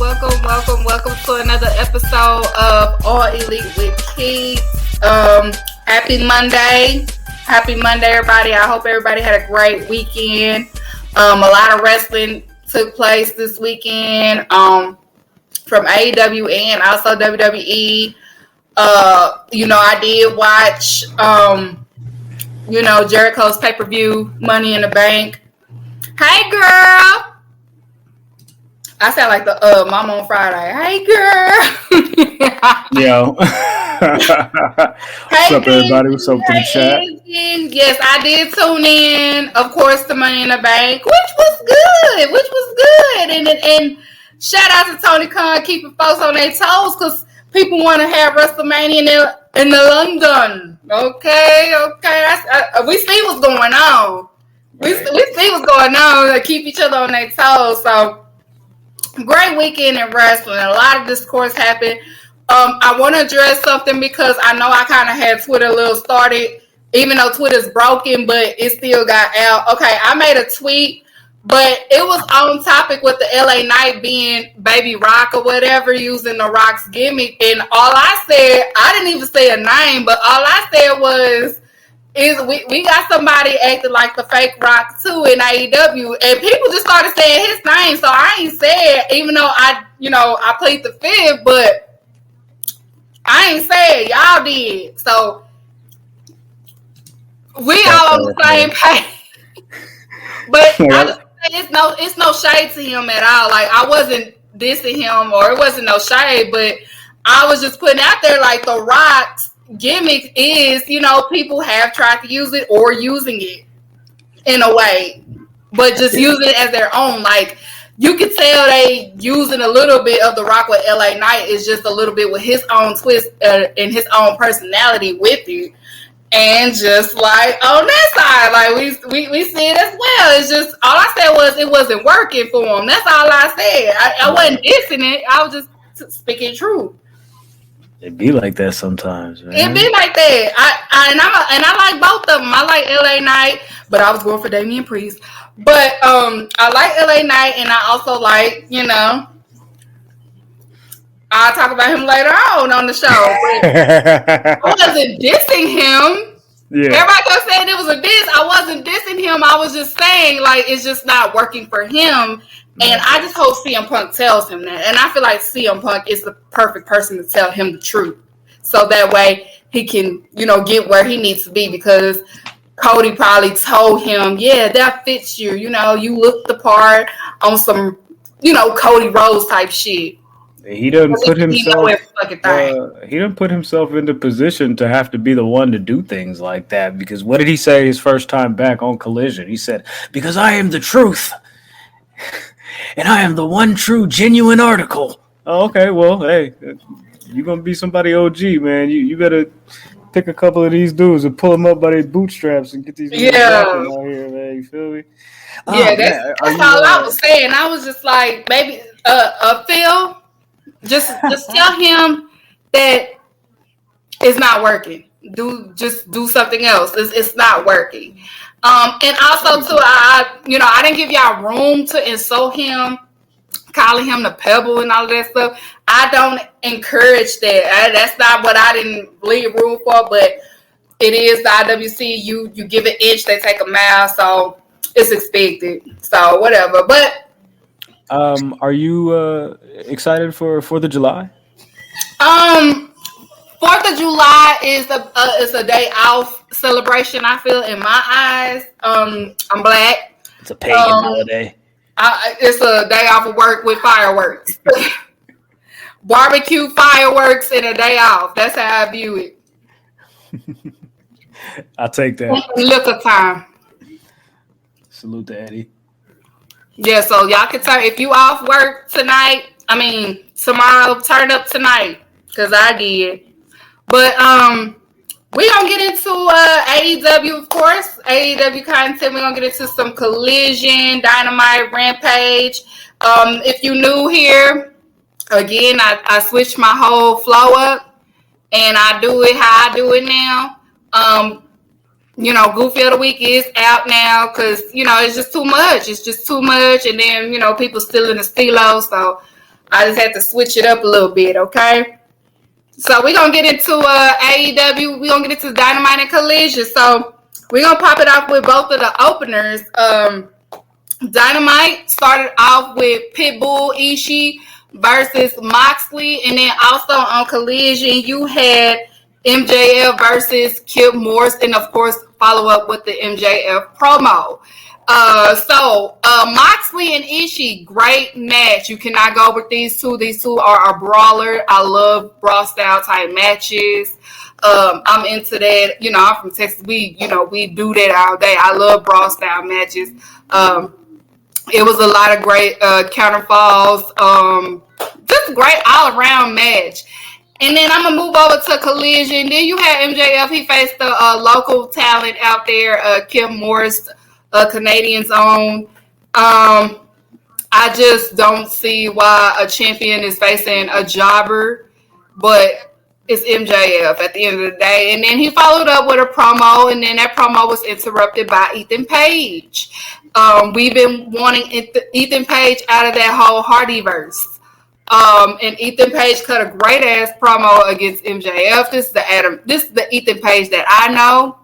welcome to another episode of All Elite with Keeks. Happy Monday, everybody. I hope everybody had a great weekend. A lot of wrestling took place this weekend from AEW and also WWE. I did watch, Jericho's pay-per-view, Money in the Bank. Hey, girl. I sound like the Mama on Friday. Hey, girl. Yo. What's up, everybody? What's up to the chat? Yes, I did tune in, of course, to Money in the Bank, which was good. And shout out to Tony Khan keeping folks on their toes because people want to have WrestleMania in the London. Okay. We see what's going on. We see what's going on to keep each other on their toes. So, great weekend in wrestling. A lot of discourse happened. I want to address something because I know I kind of had Twitter a little started, even though Twitter's broken, but it still got out. Okay, I made a tweet, but it was on topic with the LA Knight being Baby Rock or whatever, using the Rock's gimmick. And all I said, I didn't even say a name, but all I said was, we got somebody acting like the fake Rock too in AEW, and people just started saying his name. So I ain't said, even though I played the fifth, but I ain't said, y'all did. So we all on the same page. But I just say it's no shade to him at all. Like, I wasn't dissing him, or it wasn't no shade, but I was just putting out there like the Rock's gimmick is, people have tried to use it or using it in a way, but just using it as their own. Like, you could tell they using a little bit of the Rock with LA Knight is just a little bit with his own twist and his own personality with it. And just like on that side, like we see it as well. It's just, all I said was it wasn't working for him. That's all I said. I wasn't dissing it. I was just speaking truth. It be like that sometimes, man. It be like that. I like both of them. I like LA Knight, but I was going for Damian Priest. But I like LA Knight, and I also like, I'll talk about him later on the show. I wasn't dissing him. Yeah. Everybody kept saying it was a diss. I wasn't dissing him. I was just saying, like, it's just not working for him. And I just hope CM Punk tells him that. And I feel like CM Punk is the perfect person to tell him the truth. So that way he can, get where he needs to be. Because Cody probably told him, yeah, that fits you. You look the part on some, Cody Rhodes type shit. He doesn't put himself. He didn't put himself into position to have to be the one to do things like that. Because what did he say his first time back on Collision? He said, "Because I am the truth, and I am the one true genuine article." Oh, okay, well, hey, you're gonna be somebody OG, man. You better pick a couple of these dudes and pull them up by their bootstraps and get these dudes out here, man. You feel me? Yeah, that's all I was saying. I was just like, maybe Phil. Just tell him that it's not working. Do something else. It's not working. And also too, I didn't give y'all room to insult him, calling him the pebble and all of that stuff. I don't encourage that. That's not what I didn't leave room for. But it is the IWC. You give an inch, they take a mile. So it's expected. So whatever. But. Are you excited for 4th of July? 4th of July is a day off celebration. I feel in my eyes. I'm black. It's a pagan holiday. It's a day off of work with fireworks, barbecue, fireworks, and a day off. That's how I view it. I'll take that. Liquor time. Salute to Eddie. Yeah, so y'all can turn, if you off work tomorrow, turn up tonight, because I did. But we gonna get into AEW, of course, AEW content. We're gonna get into some Collision, Dynamite, Rampage. If you new here, again, I switched my whole flow up, and I do it how I do it now. Goofy of the Week is out now because, it's just too much. It's just too much. And then, people still in the stilo. So I just had to switch it up a little bit, okay? So we're going to get into AEW. We're going to get into Dynamite and Collision. So we're going to pop it off with both of the openers. Dynamite started off with Pitbull Ishii versus Moxley. And then also on Collision, you had MJF versus Kip Morris. And, of course, follow up with the MJF promo. So Moxley and Ishii, great match. You cannot go with these two. These two are a brawler. I love brawl style type matches. I'm into that. You know, I'm from Texas. We do that all day. I love brawl style matches. It was a lot of great counterfalls. Just great all around match. And then I'm going to move over to Collision. Then you had MJF. He faced the local talent out there, Kim Morris, Canadian's own. I just don't see why a champion is facing a jobber, but it's MJF at the end of the day. And then he followed up with a promo, and then that promo was interrupted by Ethan Page. We've been wanting Ethan Page out of that whole Hardyverse. And Ethan Page cut a great ass promo against MJF. This is the Ethan Page that I know,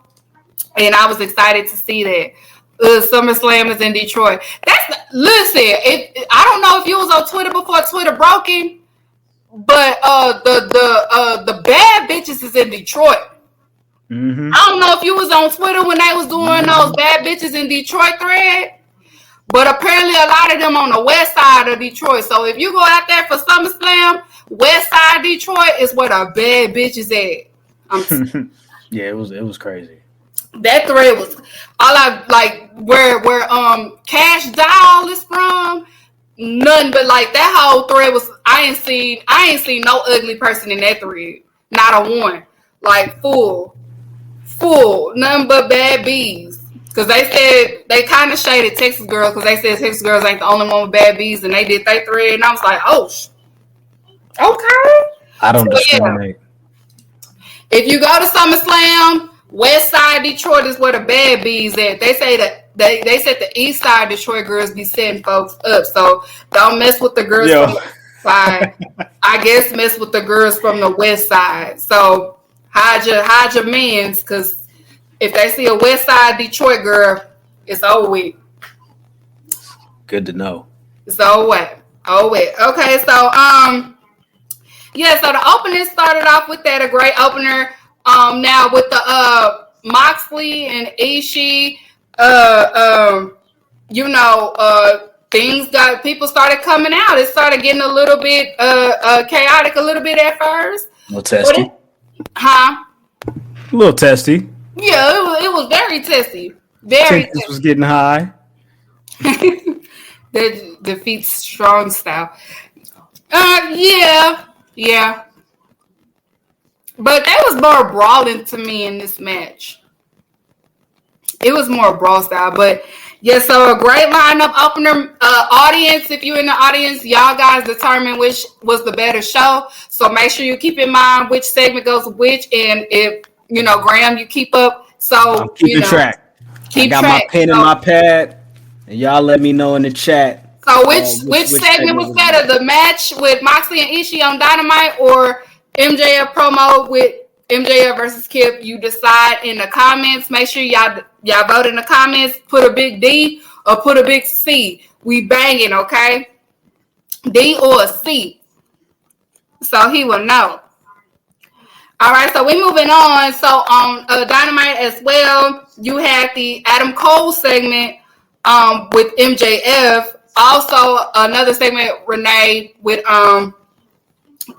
and I was excited to see that. SummerSlam is in Detroit. I don't know if you was on Twitter before Twitter broken, but the bad bitches is in Detroit. Mm-hmm. I don't know if you was on Twitter when they was doing those bad bitches in Detroit thread, but apparently a lot of them on the west side of Detroit. So if you go out there for SummerSlam, west side Detroit is where the bad bitches at. Yeah, it was crazy. That thread was all I like. Where Cash Doll is from, nothing but like that whole thread was. I ain't seen no ugly person in that thread, not a one. Like full, nothing but bad bees. Because they said they kind of shaded Texas girls because they said Texas girls ain't the only one with bad bees, and they did their thread, and I was like, oh, okay. I don't discriminate. Yeah. If you go to SummerSlam. West side Detroit is where the bad bees at. They say that they said the east side Detroit girls be setting folks up. So don't mess with the girls from the side. I guess mess with the girls from the west side. So hide your mans, because if they see a west side Detroit girl, it's over with. Good to know. It's over with. Okay, so so the opening started off with that, a great opener. Now with the Moxley and Ishii, people started coming out. It started getting a little bit chaotic, a little bit at first. A little testy. A little testy. Yeah, it was very testy. Very testy. This was getting high. That defeats strong style. Yeah. But that was more brawling to me in this match. It was more brawl style. But, yeah, so a great lineup opener. Audience, if you're in the audience, y'all guys determine which was the better show. So make sure you keep in mind which segment goes with which. And if, Graham, you keep up. So, I'm keeping track. I got my pen and my pad. And y'all let me know in the chat. So which segment was better? The match with Moxley and Ishii on Dynamite or MJF promo with MJF versus Kip? You decide in the comments. Make sure y'all vote in the comments. Put a big D or put a big C. We banging, okay? D or a C. So he will know. All right, so we're moving on. So on Dynamite as well, you had the Adam Cole segment with MJF. Also another segment, Renee with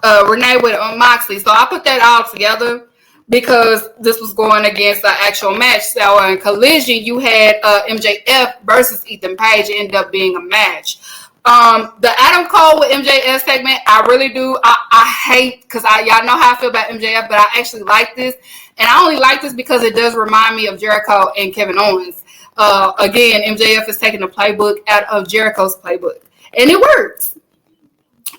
Moxley. So I put that all together because this was going against the actual match. So in Collision, you had MJF versus Ethan Page. It ended up being a match. The Adam Cole with MJF segment, I really do. I hate, because y'all know how I feel about MJF, but I actually like this. And I only like this because it does remind me of Jericho and Kevin Owens. Again, MJF is taking the playbook out of Jericho's playbook. And it works.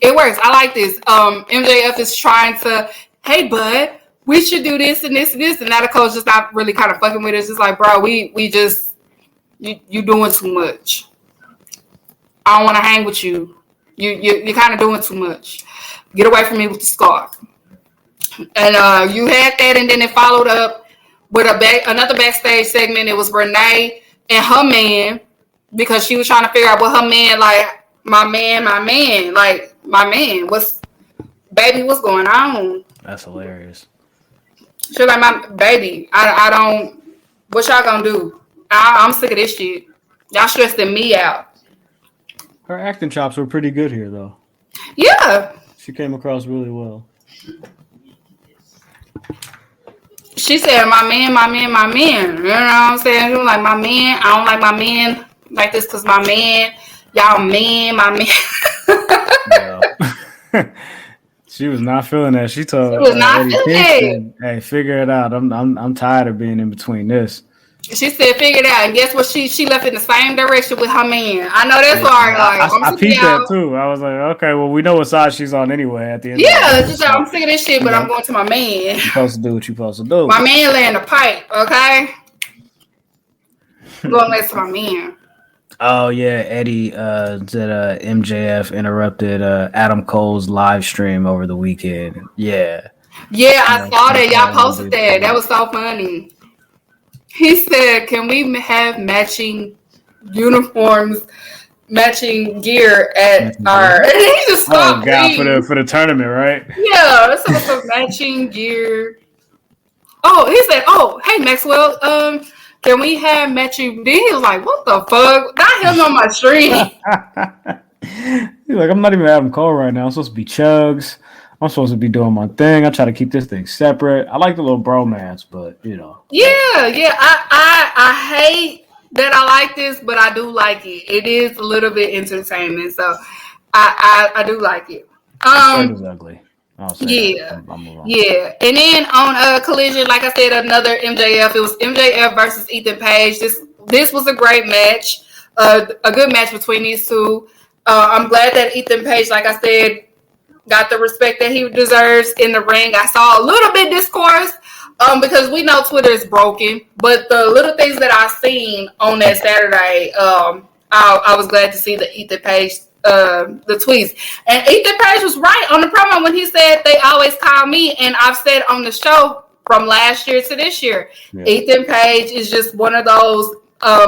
It works. I like this. MJF is trying to, hey, bud, we should do this and this and this. And Adam Cole's just not really kind of fucking with it. It's just like, bro, we just, you doing too much. I don't want to hang with you. You're kind of doing too much. Get away from me with the scarf. And you had that, and then it followed up with another backstage segment. It was Renee and her man, because she was trying to figure out what her man, like, my man, like, my man, what's going on? That's hilarious. She's like, my baby, I don't, what y'all gonna do? I'm sick of this shit. Y'all stressing me out. Her acting chops were pretty good here, though. Yeah. She came across really well. She said, my man. You know what I'm saying? She was like, my man, I don't like my man like this because my man, y'all man, my man. She was not feeling that. She told Eddie Keeks, hey, figure it out. I'm tired of being in between this. She said, figure it out. And guess what? She left in the same direction with her man. I know that's hard. I peeped that too. I was like, okay, well, we know what side she's on anyway at the end. Yeah, she said, I'm sick of this shit, but I'm going to my man. You're supposed to do what you're supposed to do. My man laying the pipe, okay? I'm going next to my man. Oh, yeah. Eddie said MJF interrupted Adam Cole's live stream over the weekend. Yeah. Yeah, I saw that. Y'all posted that. That was so funny. He said, can we have matching uniforms, matching gear at our... And he just stopped for the tournament, right? Yeah, some matching gear. Oh, he said, oh, hey, Maxwell, can we have matching... Then he was like, what the fuck? Not him on my stream. He's like, I'm not even Adam Cole right now. I'm supposed to be Chugs. I'm supposed to be doing my thing. I try to keep this thing separate. I like the little bromance, but you know. Yeah. I hate that I like this, but I do like it. It is a little bit entertaining, so I do like it. It was ugly. Yeah. Yeah. And then on Collision, like I said, another MJF. It was MJF versus Ethan Page. This was a great match. A good match between these two. I'm glad that Ethan Page, like I said, got the respect that he deserves in the ring. I saw a little bit discourse because we know Twitter is broken, but the little things that I seen on that Saturday, I was glad to see the Ethan Page, the tweets. And Ethan Page was right on the promo when he said they always call me, and I've said on the show from last year to this year, yeah. Ethan Page is just one of those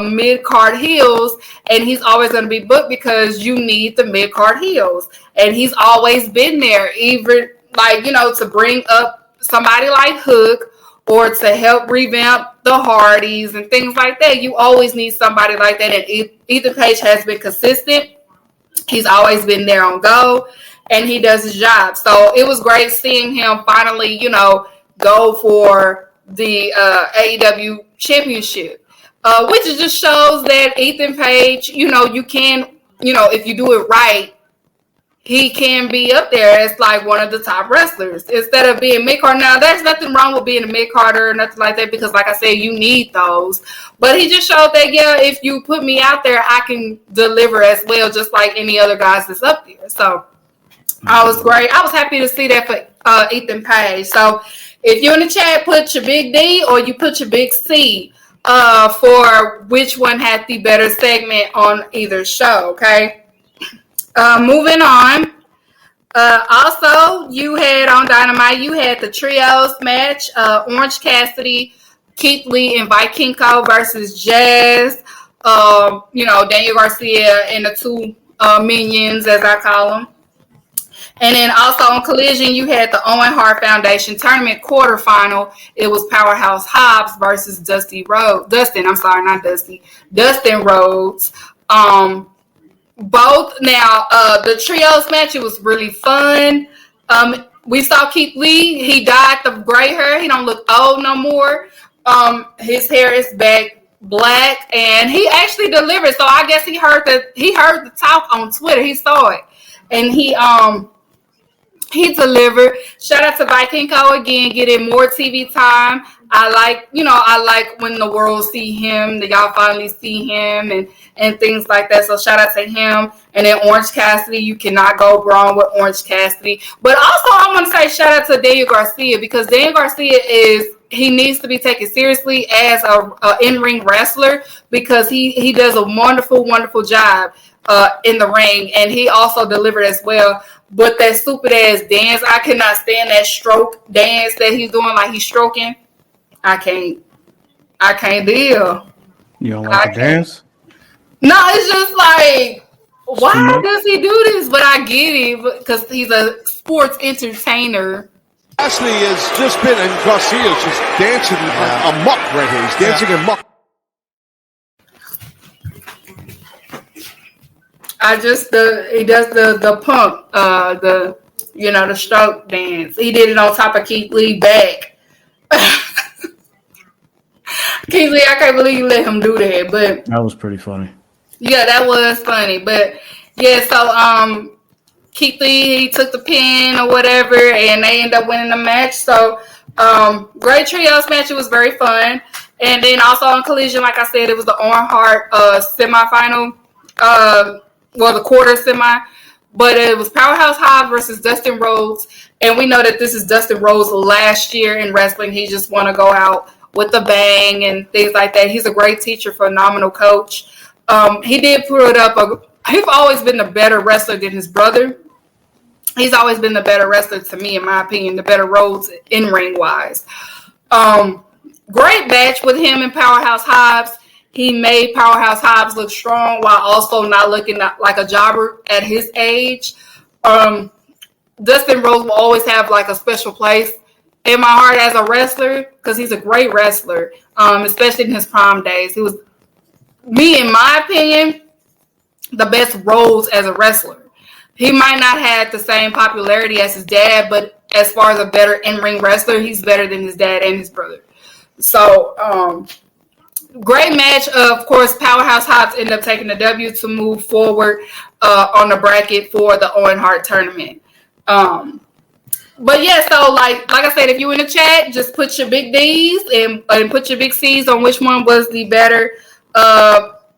mid-card heels, and he's always going to be booked because you need the mid-card heels, and he's always been there, even like, you know, to bring up somebody like Hook or to help revamp the Hardys and things like that. You always need somebody like that, and Ethan Page has been consistent. He's always been there on go, and he does his job. So it was great seeing him finally, you know, go for the AEW championship. Which just shows that Ethan Page, you know, you can, you know, if you do it right, he can be up there as like one of the top wrestlers instead of being mid-card. Now, there's nothing wrong with being a mid-carder or nothing like that because, like I said, you need those. But he just showed that, yeah, if you put me out there, I can deliver as well, just like any other guys that's up there. So I was great. I was happy to see that for Ethan Page. So if you're in the chat, put your big D or you put your big C. For which one had the better segment on either show, okay? Moving on. Also, you had on Dynamite, you had the trios match, Orange Cassidy, Keith Lee, and Vikingo versus Jazz. You know, Daniel Garcia and the two minions, as I call them. And then also on Collision, you had the Owen Hart Foundation tournament quarterfinal. It was Powerhouse Hobbs versus Dustin Rhodes. Both now, the trios match, it was really fun. We saw Keith Lee. He dyed the gray hair. He don't look old no more. His hair is back black, and he actually delivered. So I guess he heard the talk on Twitter. He saw it, and he delivered. Shout out to Vikingo again, getting more TV time. I like when the world see him, that y'all finally see him and things like that. So shout out to him. And then Orange Cassidy, you cannot go wrong with Orange Cassidy. But also I want to say shout out to Daniel Garcia because Daniel Garcia is he needs to be taken seriously as a in-ring wrestler because he does a wonderful job in the ring, and he also delivered as well. But that stupid ass dance, I cannot stand that stroke dance that he's doing, like he's stroking. I can't deal. You don't like the dance? No, it's just like, why does he do this? But I get it because he's a sports entertainer. Lashley has just been, and Garcia's just dancing amok right here. He's dancing amok. He does the pump, the stroke dance. He did it on top of Keith Lee back. Keith Lee, I can't believe you let him do that, but that was pretty funny. Yeah, that was funny, but yeah, so Keith Lee, he took the pin or whatever, and they ended up winning the match. So great trios match. It was very fun, and then also on Collision, like I said, it was the Owen Hart semifinal. The quarter semi, but it was Powerhouse Hobbs versus Dustin Rhodes, and we know that this is Dustin Rhodes' last year in wrestling. He just want to go out with a bang and things like that. He's a great teacher, phenomenal coach. He did put up he's always been the better wrestler than his brother. He's always been the better wrestler to me, in my opinion, the better Rhodes in ring wise. Great match with him and Powerhouse Hobbs. He made Powerhouse Hobbs look strong while also not looking like a jobber at his age. Dustin Rhodes will always have like a special place in my heart as a wrestler because he's a great wrestler, especially in his prime days. He was, in my opinion, the best Rhodes as a wrestler. He might not have the same popularity as his dad, but as far as a better in-ring wrestler, he's better than his dad and his brother. So, great match. Of course, Powerhouse Hobbs ended up taking the W to move forward on the bracket for the Owen Hart tournament. But yeah, so like I said, if you in the chat, just put your big D's and put your big C's on which one was the better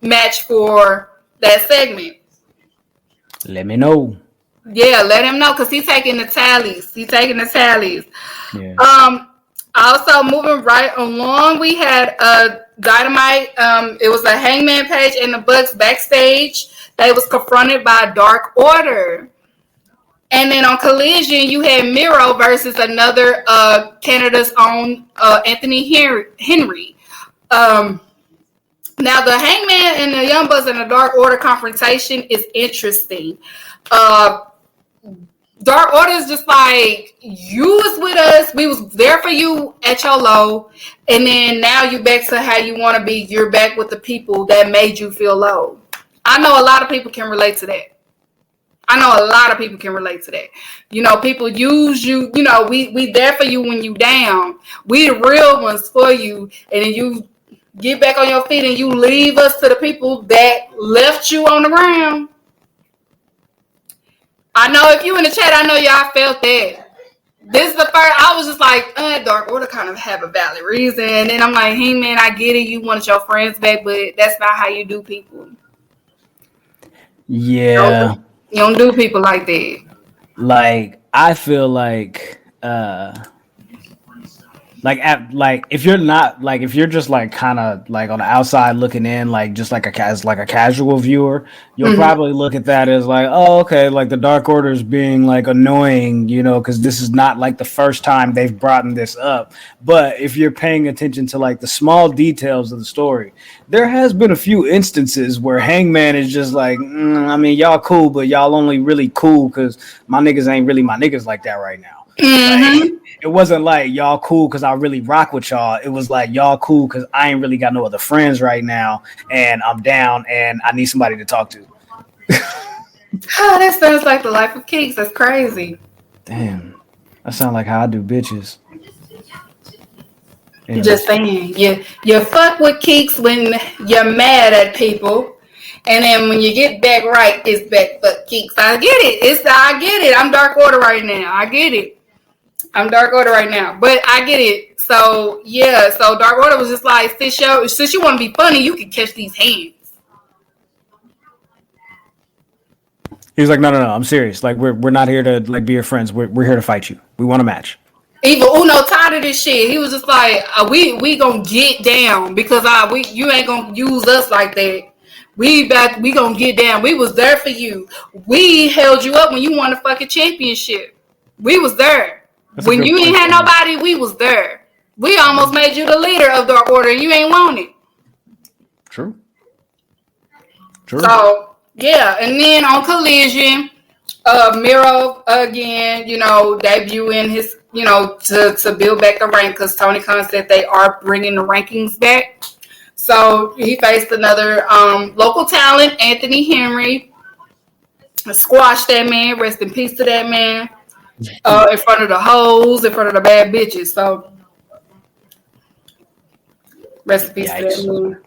match for that segment. Let me know. Yeah, let him know because he's taking the tallies. Yeah. Also, moving right along, we had Dynamite. It was a Hangman Page and the Bucks backstage. They was confronted by Dark Order. And then on Collision, you had Miro versus another Canada's own Anthony Henry. Now, the Hangman and the Young Bucks and the Dark Order confrontation is interesting. Dark Order is just like, you was with us. We was there for you at your low. And then now you back to how you want to be. You're back with the people that made you feel low. I know a lot of people can relate to that. You know, people use you. You know, we there for you when you down. We the real ones for you. And then you get back on your feet and you leave us to the people that left you on the ground. I know if you in the chat, I know y'all felt that. This is the first, I was just like, Dark Order kind of have a valid reason. And then I'm like, hey, man, I get it. You wanted your friends back, but that's not how you do people. Yeah. You don't do people like that. Like, I feel like, if you're not like if you're just like kind of like on the outside looking in, like just like a casual viewer, you'll probably look at that as like, oh, okay, like the Dark Order is being like annoying, you know, because this is not like the first time they've brought this up. But if you're paying attention to like the small details of the story, there has been a few instances where Hangman is just like, I mean, y'all cool, but y'all only really cool because my niggas ain't really my niggas like that right now. Like, it wasn't like y'all cool because I really rock with y'all. It was like y'all cool because I ain't really got no other friends right now, and I'm down and I need somebody to talk to. Oh, that sounds like the life of Keeks. That's crazy. Damn, that sounds like how I do bitches. Anyway. Just saying, you fuck with Keeks when you're mad at people, and then when you get back right, it's back but Keeks. I get it. I'm Dark Order right now. I get it. I'm Dark Order right now, but I get it. So yeah, so Dark Order was just like, since you want to be funny, you can catch these hands. He was like, no, I'm serious. Like we're not here to like be your friends. We're here to fight you. We want a match. Even Uno tired of this shit. He was just like, we gonna get down because you ain't gonna use us like that. We gonna get down. We was there for you. We held you up when you won the fucking championship. We was there. That's when you ain't had nobody, we was there. We almost made you the leader of the order. You ain't want it. True. So yeah, and then on Collision, Miro again, debuting his, to build back the rank because Tony Khan said they are bringing the rankings back. So he faced another local talent, Anthony Henry. Squashed that man. Rest in peace to that man. In front of the hoes, in front of the bad bitches. So rest in peace to that man.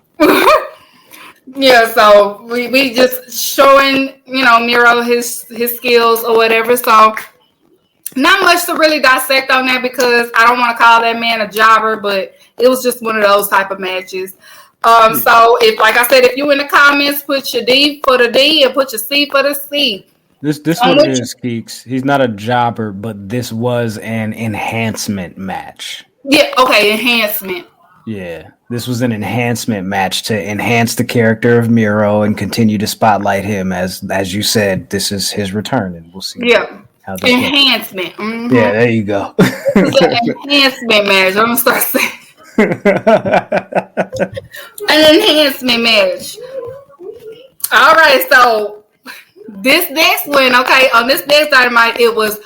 Yeah, so we just showing, Miro his skills or whatever. So not much to really dissect on that because I don't want to call that man a jobber, but it was just one of those type of matches. So if, like I said, if you in the comments, put your D for the D and put your C for the C. This one is Keeks. He's not a jobber, but this was an enhancement match. Yeah, okay, enhancement. Yeah, this was an enhancement match to enhance the character of Miro and continue to spotlight him as you said. This is his return, and we'll see. Yeah, how this enhancement. Mm-hmm. Yeah, there you go. It's an enhancement match. I'm gonna start saying an enhancement match. All right, so this next one, okay, on this next Dynamite, it was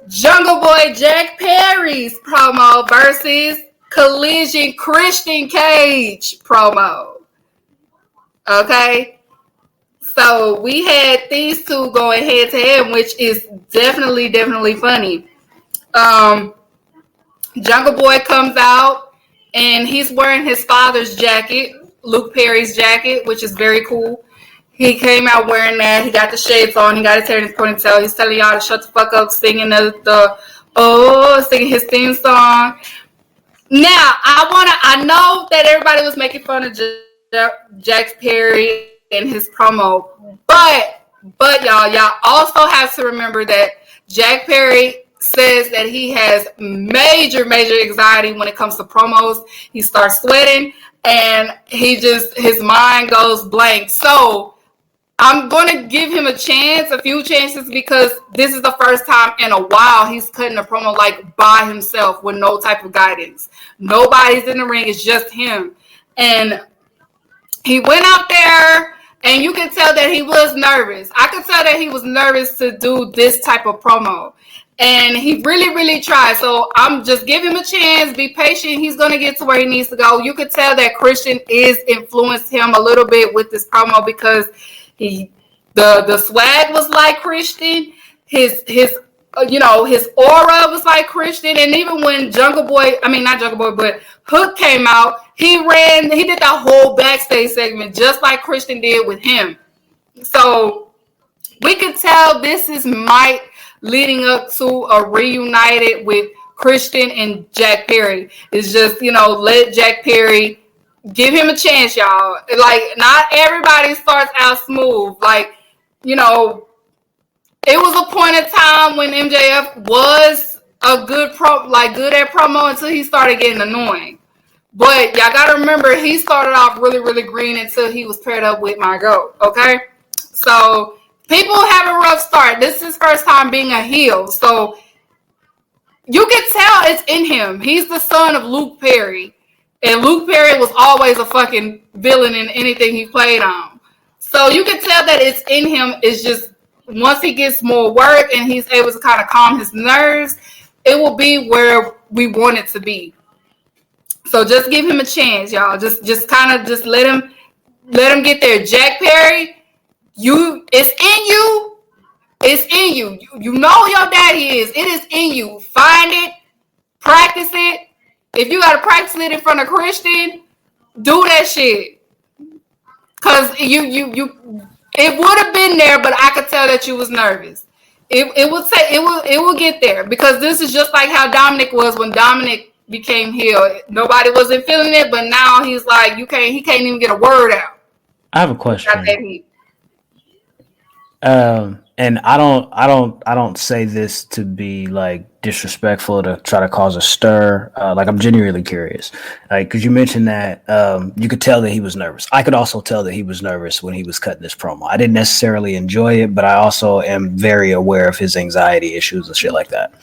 Jungle Boy Jack Perry's promo versus Collision Christian Cage promo. Okay, so we had these two going head to head, which is definitely funny. Jungle Boy comes out and he's wearing his father's jacket, Luke Perry's jacket, which is very cool. He came out wearing that. He got the shades on. He got his hair in his ponytail. He's telling y'all to shut the fuck up, singing singing his theme song. Now, I know that everybody was making fun of Jack Perry and his promo, but y'all also have to remember that Jack Perry says that he has major anxiety when it comes to promos. He starts sweating and his mind goes blank. So I'm going to give him a few chances, because this is the first time in a while he's cutting a promo like by himself with no type of guidance. Nobody's in the ring. It's just him. And he went out there and you can tell that he was nervous. I could tell that he was nervous to do this type of promo. And he really tried. So I'm just giving him a chance. Be patient. He's going to get to where he needs to go. You could tell that Christian is influenced him a little bit with this promo, because the swag was like Christian. His aura was like Christian. And even when but Hook came out, he did that whole backstage segment just like Christian did with him. So we could tell this is Mike leading up to a reunited with Christian and Jack Perry. It's just, let Jack Perry, give him a chance, y'all. Like, not everybody starts out smooth. Like, it was a point in time when MJF was a good at promo until he started getting annoying. But y'all gotta remember, he started off really green until he was paired up with my GOAT. Okay, so people have a rough start. This is his first time being a heel, so you can tell it's in him. He's the son of Luke Perry. And Luke Perry was always a fucking villain in anything he played on. So you can tell that it's in him. It's just once he gets more work and he's able to kind of calm his nerves, it will be where we want it to be. So just give him a chance, y'all. Just let him get there. Jack Perry, it's in you. It's in you. You know your daddy is. It is in you. Find it. Practice it. If you got to practice it in front of Christian, do that shit. Because it would have been there, but I could tell that you was nervous. It will get there, because this is just like how Dominic was when Dominic became heel. Nobody wasn't feeling it, but now he's like, he can't even get a word out. I have a question. And I don't say this to be like disrespectful to try to cause a stir. Like I'm genuinely curious, like because you mentioned that you could tell that he was nervous. I could also tell that he was nervous when he was cutting this promo. I didn't necessarily enjoy it, but I also am very aware of his anxiety issues and shit like that.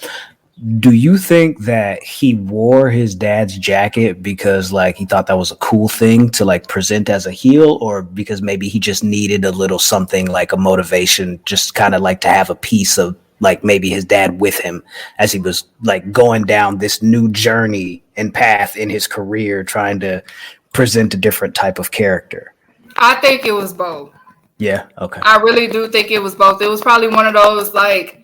Do you think that he wore his dad's jacket because like he thought that was a cool thing to like present as a heel, or because maybe he just needed a little something like a motivation, just kind of like to have a piece of like maybe his dad with him as he was like going down this new journey and path in his career, trying to present a different type of character? I think it was both. Yeah. Okay. I really do think it was both. It was probably one of those like,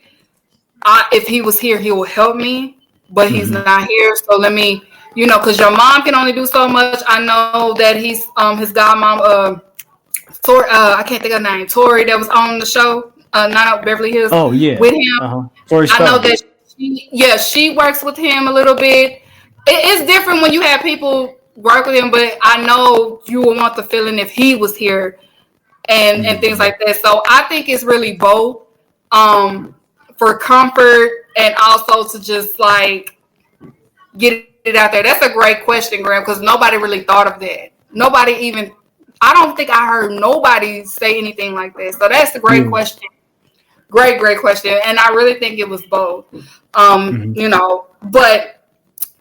if he was here, he will help me, but he's not here. So let me, because your mom can only do so much. I know that he's his godmom, I can't think of her name, Tori, that was on the show, not out Beverly Hills. Oh yeah, with him. I know that. She works with him a little bit. It's different when you have people work with him, but I know you will want the feeling if he was here and things like that. So I think it's really both. For comfort and also to just like get it out there. That's a great question, Graham, because nobody really thought of that. I don't think I heard nobody say anything like that. So that's a great question. Great question. And I really think it was both. But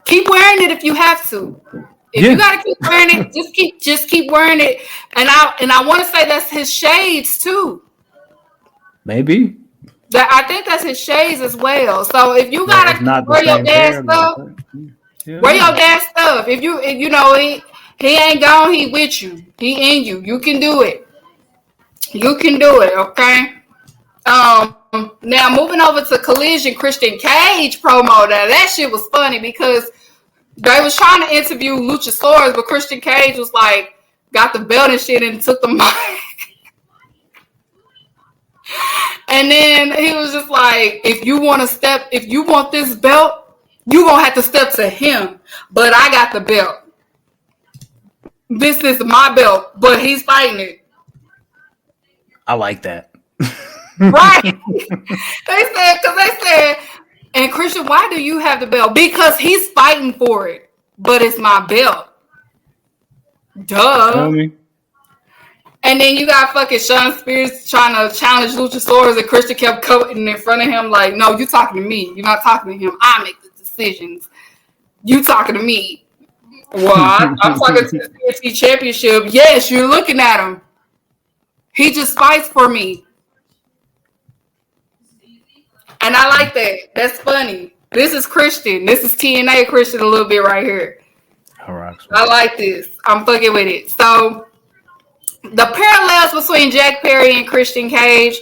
keep wearing it if you have to. If you gotta keep wearing it, just keep wearing it. And I want to say that's his shades too. Maybe. I think that's his shades as well. So if you gotta wear your dad's stuff, wear your dad's stuff. If he ain't gone, he with you. He in you. You can do it. Okay. Now moving over to Collision Christian Cage promo. Now that shit was funny because they was trying to interview Luchasaurus, but Christian Cage was like, got the belt and shit and took the mic. And then he was just like, if you want this belt, you gonna have to step to him. But I got the belt. This is my belt, but he's fighting it. I like that. Right. They said, and Christian, why do you have the belt? Because he's fighting for it, but it's my belt. Duh. Tell me. And then you got fucking Sean Spears trying to challenge Luchasaurus, and Christian kept cutting in front of him like, no, you talking to me. You're not talking to him. I make the decisions. You talking to me. Well, I'm talking to the CFC Championship. Yes, you're looking at him. He just fights for me. And I like that. That's funny. This is Christian. This is TNA Christian a little bit right here. All right. I like this. I'm fucking with it. So, the parallels between Jack Perry and Christian Cage.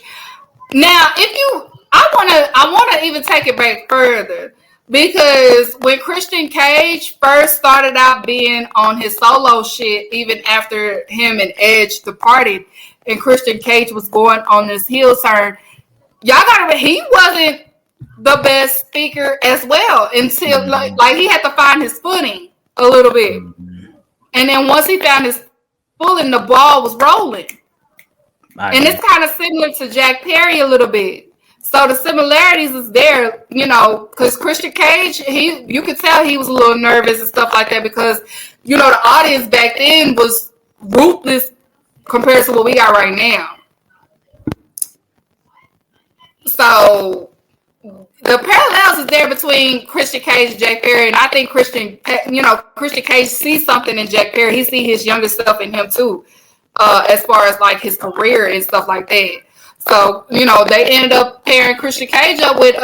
Now, I want to even take it back further, because when Christian Cage first started out being on his solo shit, even after him and Edge departed, and Christian Cage was going on this heel turn, y'all gotta remember, he wasn't the best speaker as well until like he had to find his footing a little bit, and then once he found his footing, the ball was rolling. And it's kind of similar to Jack Perry a little bit. So the similarities is there, because Christian Cage, you could tell he was a little nervous and stuff like that, because, the audience back then was ruthless compared to what we got right now. So the parallels is there between Christian Cage and Jack Perry, and I think Christian Cage sees something in Jack Perry. He sees his younger self in him too, as far as like his career and stuff like that. So they ended up pairing Christian Cage up with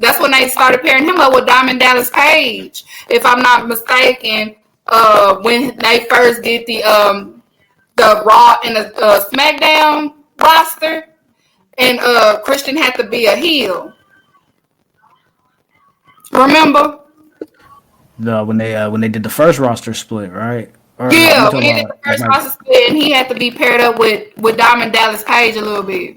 that's when they started pairing him up with Diamond Dallas Page, if I'm not mistaken. When they first did the Raw and the SmackDown roster, and Christian had to be a heel. Remember? No, when they did the first roster split, right? When they did the first roster split, and he had to be paired up with Diamond Dallas Page a little bit,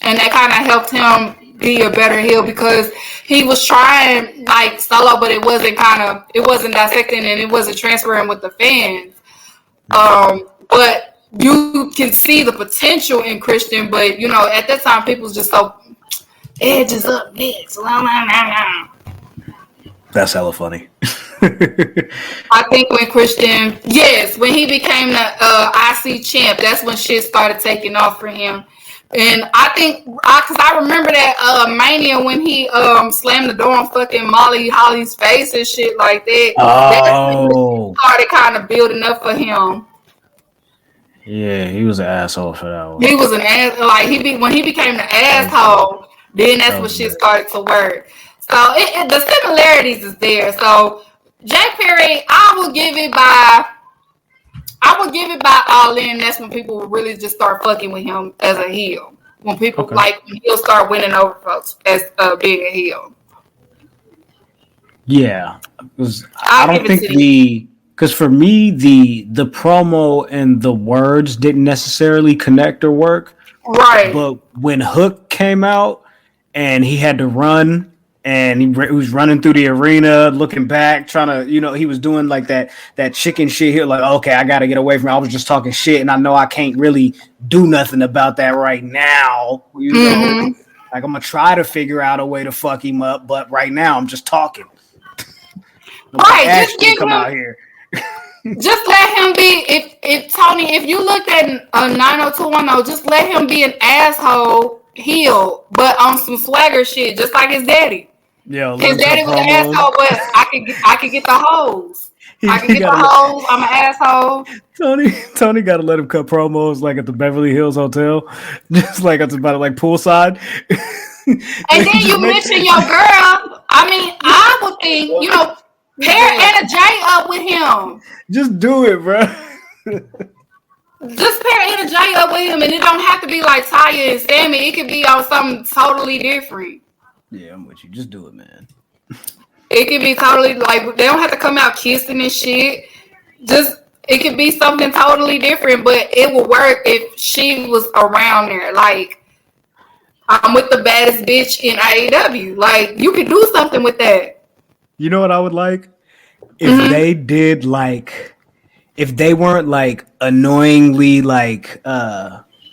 and that kind of helped him be a better heel, because he was trying like solo, but it wasn't dissecting and it wasn't transferring with the fans. But you can see the potential in Christian, but you know, at that time, people was just so Edge is up next. That's hella funny. I think when Christian, when he became the IC champ, that's when shit started taking off for him. And I think, because I remember that Mania when he slammed the door on fucking Molly Holly's face and shit like that. Oh. That started kind of building up for him. Yeah, he was an asshole for that one. He was an ass. Like when he became the asshole, then that's when shit started to work. So the similarities is there. So Jack Perry, I will give it by All In. That's when people will really just start fucking with him as a heel. When people when he'll start winning over folks as being a heel. Yeah, I don't think because for me the promo and the words didn't necessarily connect or work. Right. But when Hook came out and he had to run. And he was running through the arena, looking back, trying to, he was doing like that chicken shit here. Like, okay, I got to get away from it. I was just talking shit, and I know I can't really do nothing about that right now. Like, I'm going to try to figure out a way to fuck him up, but right now I'm just talking. Right, just give him out here. Just let him be. If Tony, if you looked at 90210, just let him be an asshole heel, but on some swagger shit, just like his daddy. Yeah, his daddy was an asshole, but I could get the hoes. I can get the hoes. I'm an asshole. Tony got to let him cut promos like at the Beverly Hills Hotel, just like it's about like poolside. And then you mention your girl. I mean, I would think pair Anna Jay up with him. Just do it, bro. Just pair Anna Jay up with him, and it don't have to be like Taya and Sammy. It could be on something totally different. Yeah, I'm with you. Just do it, man. It could be totally like they don't have to come out kissing and shit. Just it could be something totally different, but it would work if she was around there. Like I'm with the baddest bitch in AEW. Like you could do something with that. You know what I would like if they did like if they weren't like annoyingly like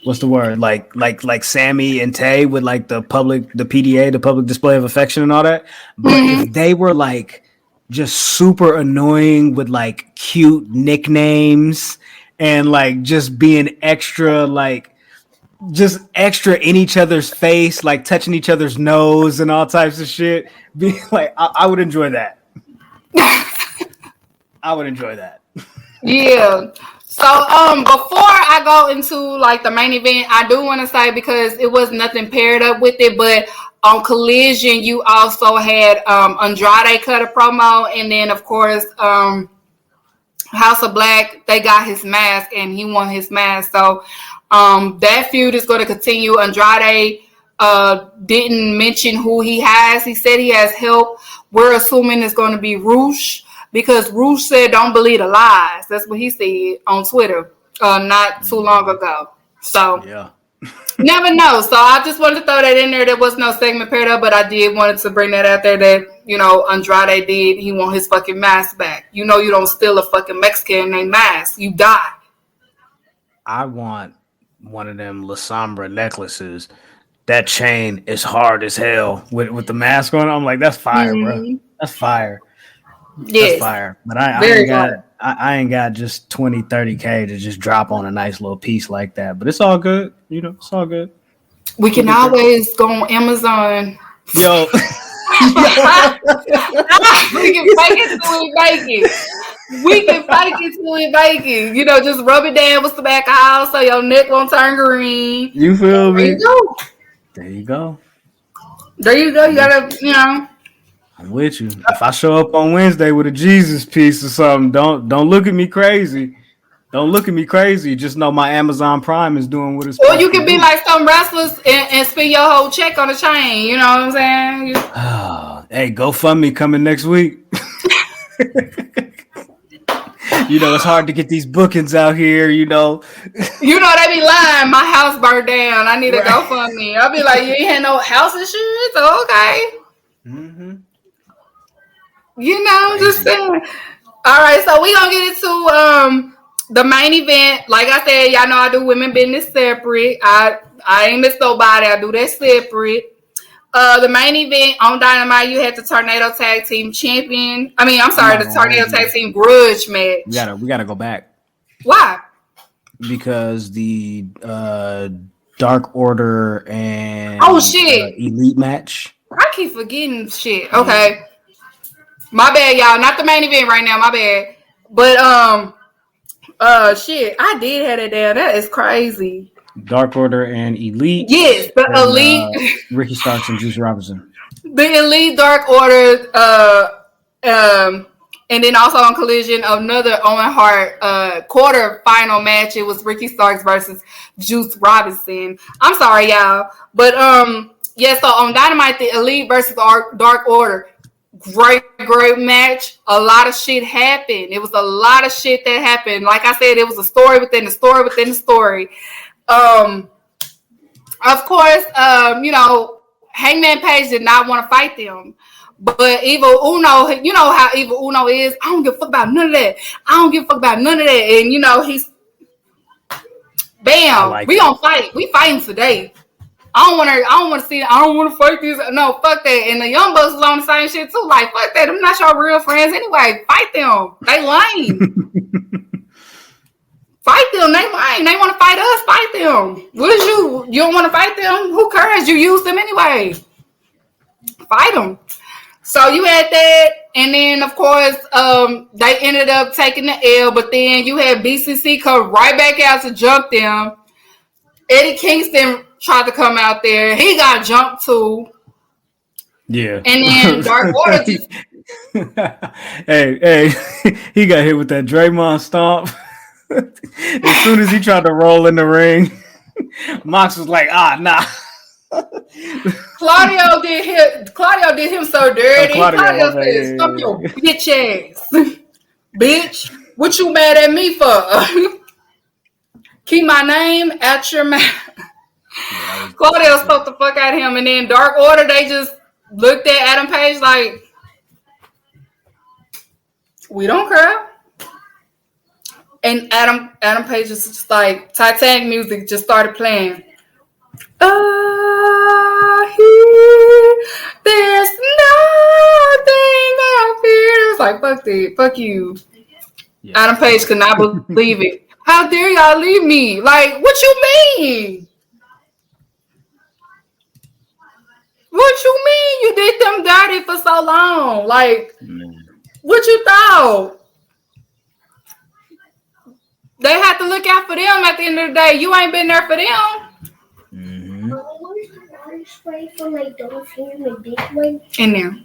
what's the word? Like Sammy and Tay with like the PDA, the public display of affection and all that. But if they were like just super annoying with like cute nicknames and like just being extra like just extra in each other's face, like touching each other's nose and all types of shit. Be like I would enjoy that. I would enjoy that. Yeah. So before I go into like the main event, I do want to say because it was nothing paired up with it, but on Collision you also had Andrade cut a promo, and then of course House of Black, they got his mask and he won his mask. So that feud is going to continue. Andrade didn't mention who he has. He said he has help. We're assuming it's going to be Roosh, because Roosh said don't believe the lies. That's what he said on Twitter not too long ago. So yeah. Never know. So I just wanted to throw that in there. There was no segment paired up, but I did wanted to bring that out there that, Andrade did. He want his fucking mask back. You don't steal a fucking Mexican named mask. You die. I want one of them La Sombra necklaces. That chain is hard as hell with the mask on. I'm like, that's fire, bro. That's fire. Yes. That's fire. But I ain't got just 20, 30K to just drop on a nice little piece like that. But it's all good. It's all good. We can always go on Amazon. Yo. We can fake it till we make it. We can fake it till we make it. Just rub it down with some alcohol so your neck won't turn green. You feel me? There you go. There you go. You gotta, I'm with you. If I show up on Wednesday with a Jesus piece or something, don't look at me crazy. Don't look at me crazy. Just know my Amazon Prime is doing what it's supposed to do. Or you can be like some wrestlers and spend your whole check on a chain. You know what I'm saying? Hey, GoFundMe coming next week. It's hard to get these bookings out here, They be lying. My house burned down. I need a GoFundMe. I'll be like, you ain't had no house insurance? Okay. Mm-hmm. Just saying. All right, so we gonna get into The main event, like I said, y'all know I do women business separate. I ain't miss nobody. I do that separate. The main event on Dynamite, you had the Tornado Tag Team Champion. The Tornado Tag Team Grudge match. We gotta go back. Why? Because the Dark Order and Elite match. I keep forgetting shit. Okay. My bad, y'all. Not the main event right now. My bad. But shit, I did have it down. That is crazy. Dark Order and Elite. Yes, the Elite. Ricky Starks and Juice Robinson. The Elite, Dark Order, and then also on Collision, another Owen Hart quarter final match. It was Ricky Starks versus Juice Robinson. I'm sorry, y'all. But so on Dynamite, the Elite versus Dark Order. Great match. A lot of shit happened. It was a lot of shit that happened. Like I said, it was a story within the story within the story. Of course, Hangman Page did not want to fight them. But Evil Uno, you know how Evil Uno is. I don't give a fuck about none of that. And, he's... Bam. We gonna fight. We fighting today. I don't want to see it. I don't want to fight these. No, fuck that. And the Young Bucks was on the same shit too. Like, fuck that. I'm not your real friends anyway. Fight them. They lame. Fight them. They lame. They want to fight us. Fight them. What is you? You don't want to fight them? Who cares? You use them anyway. Fight them. So you had that. And then, of course, they ended up taking the L. But then you had BCC come right back out to jump them. Eddie Kingston tried to come out there. He got jumped too. Yeah. And then Dark Order. Hey, he got hit with that Draymond stomp. As soon as he tried to roll in the ring, Mox was like, nah. Claudio did him so dirty. Claudio said, "Stop your bitch ass. Bitch, what you mad at me for? Keep my name out your mouth." Claudio spoke the fuck out of him, and then Dark Order, they just looked at Adam Page like, we don't care. And Adam Page is just like, Titanic music just started playing. There's nothing I fear. It's like, fuck you. Yeah. Adam Page could not believe it. How dare y'all leave me? Like, what you mean? What you mean you did them dirty for so long? Like, what you thought? They have to look out for them at the end of the day. You ain't been there for them. Mm-hmm. In there.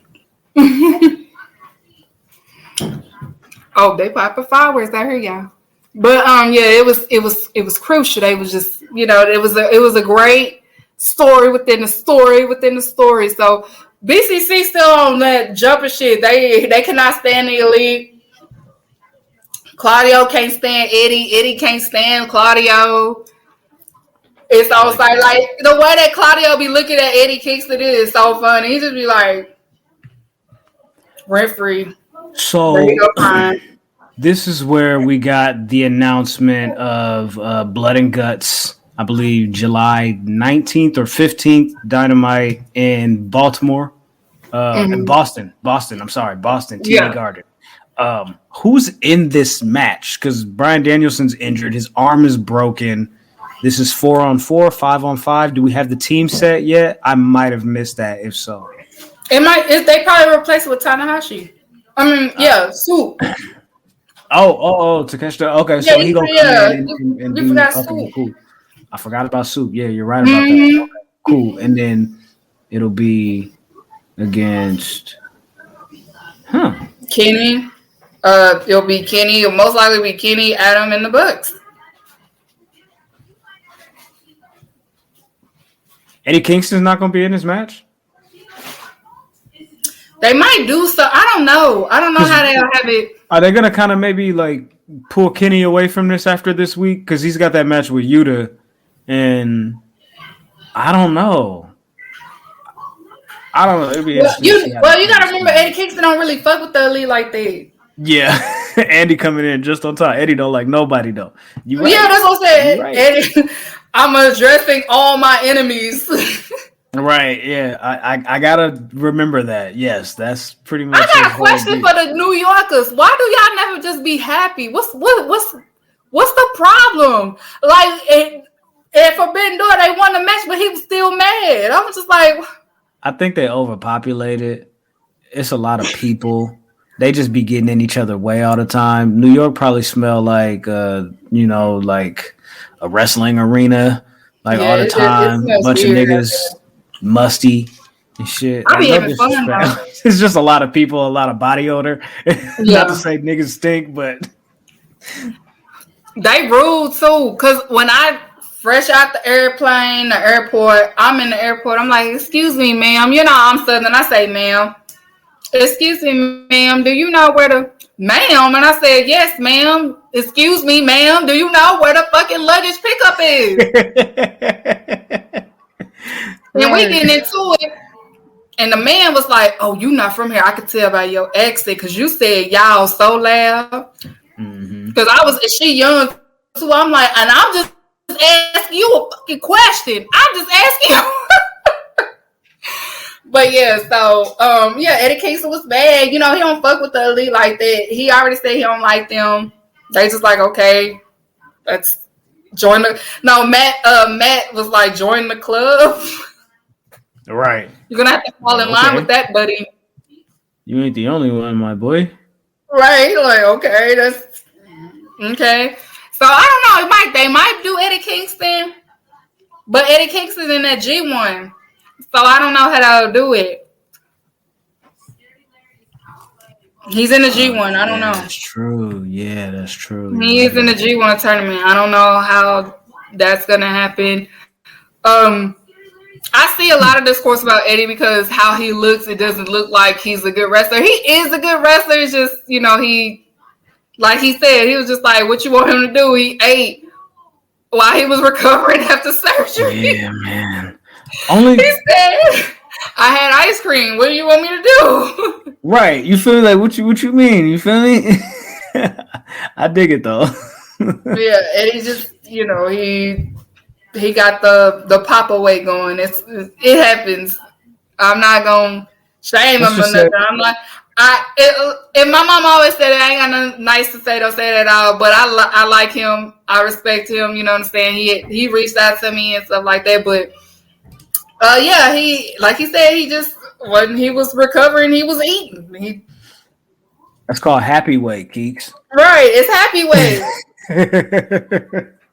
Oh, they popping fireworks. I hear y'all. But it was crucial. They was just, it was a great story within the story within the story. So BCC still on that jumping shit. They cannot stand the Elite. Claudio can't stand Eddie. Eddie can't stand Claudio. It's almost like the way that Claudio be looking at Eddie Kingston is so funny. He just be like, rent free. So this is where we got the announcement of Blood and Guts, I believe July 19th or 15th, Dynamite in Baltimore. In Boston, TD Garden. Who's in this match? Because Bryan Danielson's injured. His arm is broken. This is 4-on-4, 5-on-5. Do we have the team set yet? I might have missed that. If so, they probably replace it with Tanahashi. Soup. Takeshita. Okay, so he gonna come in and do. Okay, cool. I forgot about Soup. Yeah, you're right about that. Okay, cool. And then it'll be against, Kenny. It'll be Kenny. It'll most likely be Kenny, Adam, and the Bucks. Eddie Kingston's not going to be in this match? They might do so. I don't know. I don't know how they'll have it. Are they going to kind of maybe like pull Kenny away from this after this week? Because he's got that match with Yuta. And I don't know. It'll be interesting. You got to remember, Eddie Kingston don't really fuck with the Elite like that. Yeah. Andy coming in just on time. Eddie don't like nobody though. You right. Yeah, that's what I said. Right. Eddie, I'm addressing all my enemies. Right, yeah. I gotta remember that. Yes, that's pretty much. I got a question for the New Yorkers. Why do y'all never just be happy? What's the problem? Like, if Forbidden Door, they won the match, but he was still mad. I was just like, I think they overpopulated. It's a lot of people. They just be getting in each other's way all the time. New York probably smell like like a wrestling arena, like all the time. Bunch of niggas musty and shit. I be having fun. It's just a lot of people, a lot of body odor. Not to say niggas stink, but they rude too. Cause when I fresh out the airport, I'm in the airport. I'm like, excuse me, ma'am. You know I'm Southern. I say, ma'am. Excuse me, ma'am. Do you know where the ma'am? And I said, yes, ma'am. Excuse me, ma'am. Do you know where the fucking luggage pickup is? And we getting into it. And the man was like, oh, you not from here. I could tell by your accent because you said y'all so loud. Because she young too. I'm like, and I'm just asking you a fucking question. I'm just asking you. But yeah, so Eddie Kingston was bad. You know, he don't fuck with the elite like that. He already said he don't like them. They just like, okay, let's join the. No, Matt was like, join the club. Right. You're gonna have to fall in line with that, buddy. You ain't the only one, my boy. Right? Like, okay, that's okay. So I don't know. They might do Eddie Kingston, but Eddie Kingston's in that G1. So I don't know how to do it. He's in the G1. I don't know. That's true. Yeah, that's true. He is in the G1 tournament. I don't know how that's gonna happen. I see a lot of discourse about Eddie because how he looks, it doesn't look like he's a good wrestler. He is a good wrestler. It's just, you know, he, like he said, he was just like, what you want him to do? He ate while he was recovering after surgery. Yeah, man. He said, I had ice cream. What do you want me to do? Right. You feel like, what you mean? You feel me? I dig it, though. Yeah, Eddie just, you know, he got the Papa weight going. It happens. I'm not gonna shame him or nothing. I'm like, and my mom always said it. I ain't got nothing nice to say. Don't say that at all. But I like him. I respect him. You know what I'm saying? He reached out to me and stuff like that. But he, like he said, he just when he was recovering, he was eating. That's called happy weight, Keeks. Right, it's happy weight.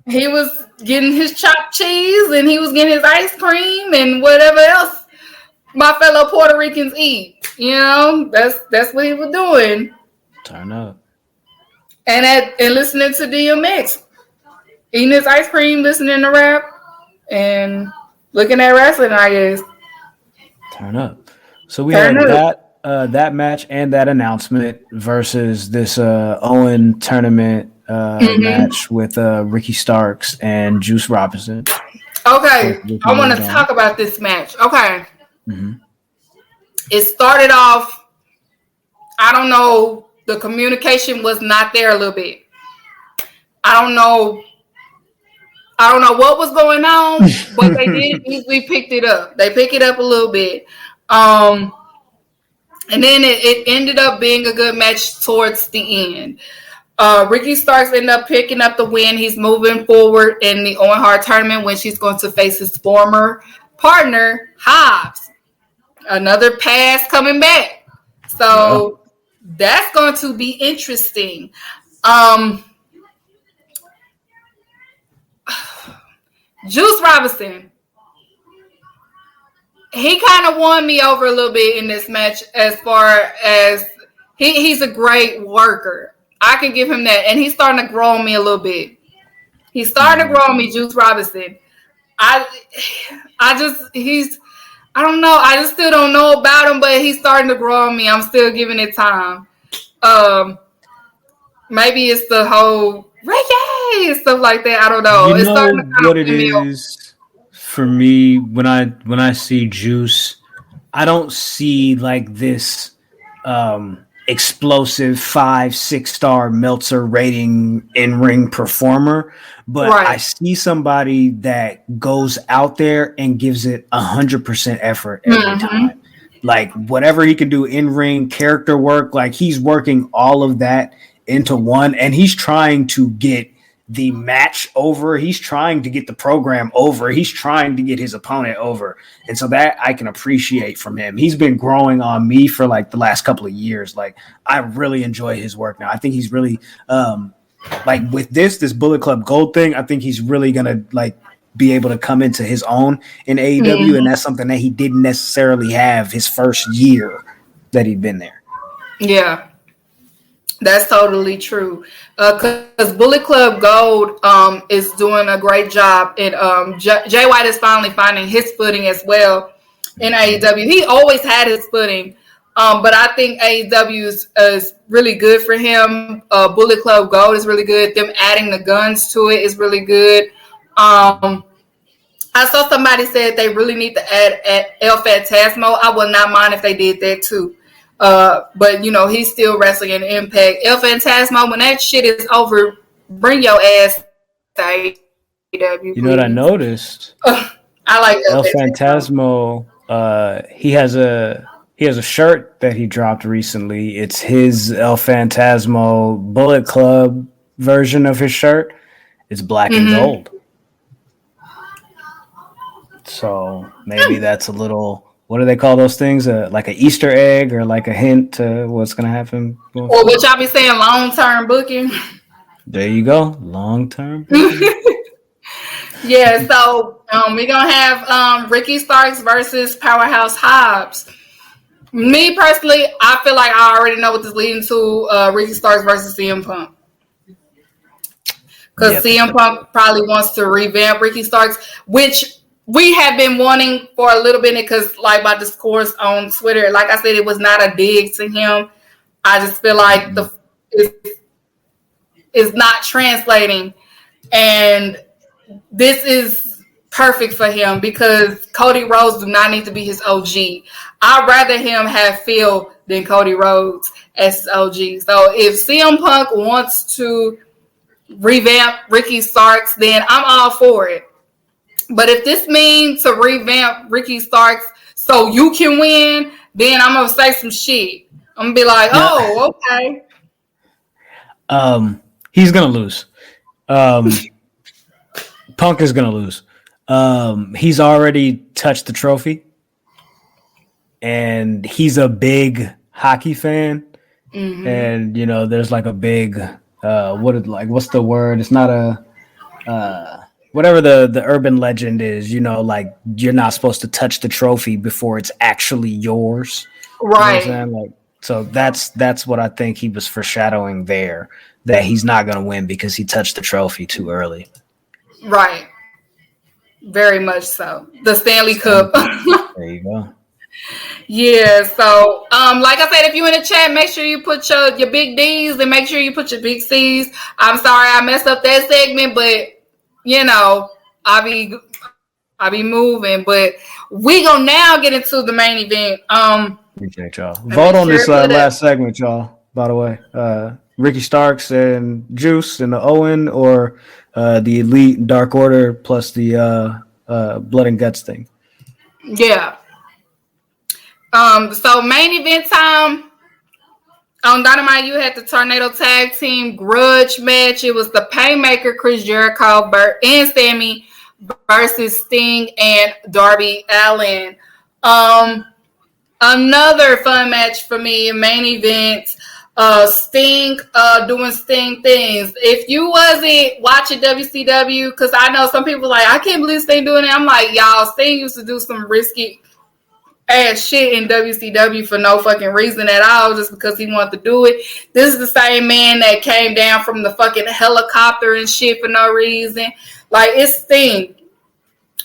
He was getting his chopped cheese and he was getting his ice cream and whatever else my fellow Puerto Ricans eat. You know, that's what he was doing. Turn up. And listening to DMX. Eating his ice cream, listening to rap, and looking at wrestling, I guess. Turn up. So we had that match and that announcement versus this Owen tournament match with Ricky Starks and Juice Robinson. Okay, I want to talk about this match. Okay. Mm-hmm. It started off, I don't know, the communication was not there a little bit. I don't know what was going on, but they did easily picked it up. They picked it up a little bit. And then it ended up being a good match towards the end. Ricky Starks ended up picking up the win. He's moving forward in the Owen Hart tournament when she's going to face his former partner, Hobbs. Another pass coming back. So that's going to be interesting. Juice Robinson, he kind of won me over a little bit in this match as far as he's a great worker. I can give him that. And he's starting to grow on me a little bit. He's starting to grow on me, Juice Robinson. I don't know. I just still don't know about him, but he's starting to grow on me. I'm still giving it time. Maybe it's the whole reggae and stuff like that. I don't know. You know what it is for me when I see Juice, I don't see like this explosive 5-6-star Meltzer rating in-ring performer, but I see somebody that goes out there and gives it 100% effort every time. Like whatever he can do in-ring character work, like he's working all of that into one, and he's trying to get the match over. He's trying to get the program over. He's trying to get his opponent over. And so that I can appreciate from him. He's been growing on me for like the last couple of years. Like I really enjoy his work now. I think he's really like with this Bullet Club Gold thing, I think he's really going to like be able to come into his own in AEW. And that's something that he didn't necessarily have his first year that he'd been there. Yeah. That's totally true. Because Bullet Club Gold is doing a great job. And Jay White is finally finding his footing as well in AEW. He always had his footing. But I think AEW is really good for him. Bullet Club Gold is really good. Them adding the guns to it is really good. I saw somebody said they really need to add El Phantasmo. I would not mind if they did that too. But, you know, he's still wrestling in Impact. El Phantasmo, when that shit is over, bring your ass to AEW. You know what I noticed? I like El Phantasmo. He has a shirt that he dropped recently. It's his El Phantasmo Bullet Club version of his shirt. It's black and gold. So maybe that's a little... What do they call those things? Like an Easter egg or like a hint to what's going to happen? Or what y'all be saying, long-term booking. There you go. Long-term. Yeah, so we're going to have Ricky Starks versus Powerhouse Hobbs. Me, personally, I feel like I already know what this is leading to, Ricky Starks versus CM Punk. Because CM Punk probably wants to revamp Ricky Starks, which... we have been wanting for a little bit because, like, my discourse on Twitter, like I said, it was not a dig to him. I just feel like it's not translating. And this is perfect for him because Cody Rhodes do not need to be his OG. I'd rather him have Phil than Cody Rhodes as his OG. So if CM Punk wants to revamp Ricky Starks, then I'm all for it. But if this means to revamp Ricky Starks so you can win, then I'm going to say some shit. I'm going to be like, oh, okay. He's going to lose. Punk is going to lose. He's already touched the trophy. And he's a big hockey fan. Mm-hmm. And, you know, there's like a big, what's the word? It's not a... whatever the urban legend is, you know, like you're not supposed to touch the trophy before it's actually yours. Right. You know what I'm saying? Like, so that's what I think he was foreshadowing there, that he's not going to win because he touched the trophy too early. Right. Very much so. The Stanley Cup. There you go. Yeah, so like I said, if you in the chat, make sure you put your big D's and make sure you put your big C's. I'm sorry I messed up that segment, but you know, I be moving, but we gonna now get into the main event. Appreciate y'all. Vote on this last segment, y'all. By the way, Ricky Starks and Juice and the Owen, or the Elite Dark Order plus the Blood and Guts thing. Yeah. So main event time. On Dynamite, you had the Tornado Tag Team Grudge match. It was the Painmaker, Chris Jericho, and Sammy versus Sting and Darby Allin. Another fun match for me, main event. Sting doing Sting things. If you wasn't watching WCW, because I know some people like, I can't believe Sting doing it. I'm like, y'all, Sting used to do some risky ass shit in WCW for no fucking reason at all, just because he wanted to do it. This is the same man that came down from the fucking helicopter and shit for no reason. Like, it's Sting.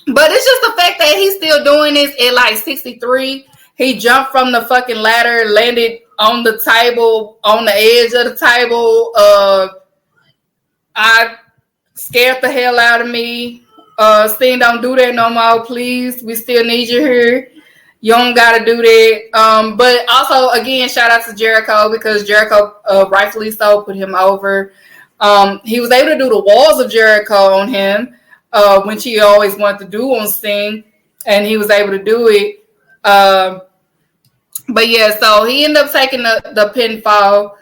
But it's just the fact that he's still doing this at like 63. He jumped from the fucking ladder, landed on the table, on the edge of the table. I scared the hell out of me. Sting, don't do that no more, please. We still need you here. You don't got to do that. But also, again, shout out to Jericho because Jericho, rightfully so, put him over. He was able to do the walls of Jericho on him, which he always wanted to do on Sting, and he was able to do it. But yeah, so he ended up taking the pinfall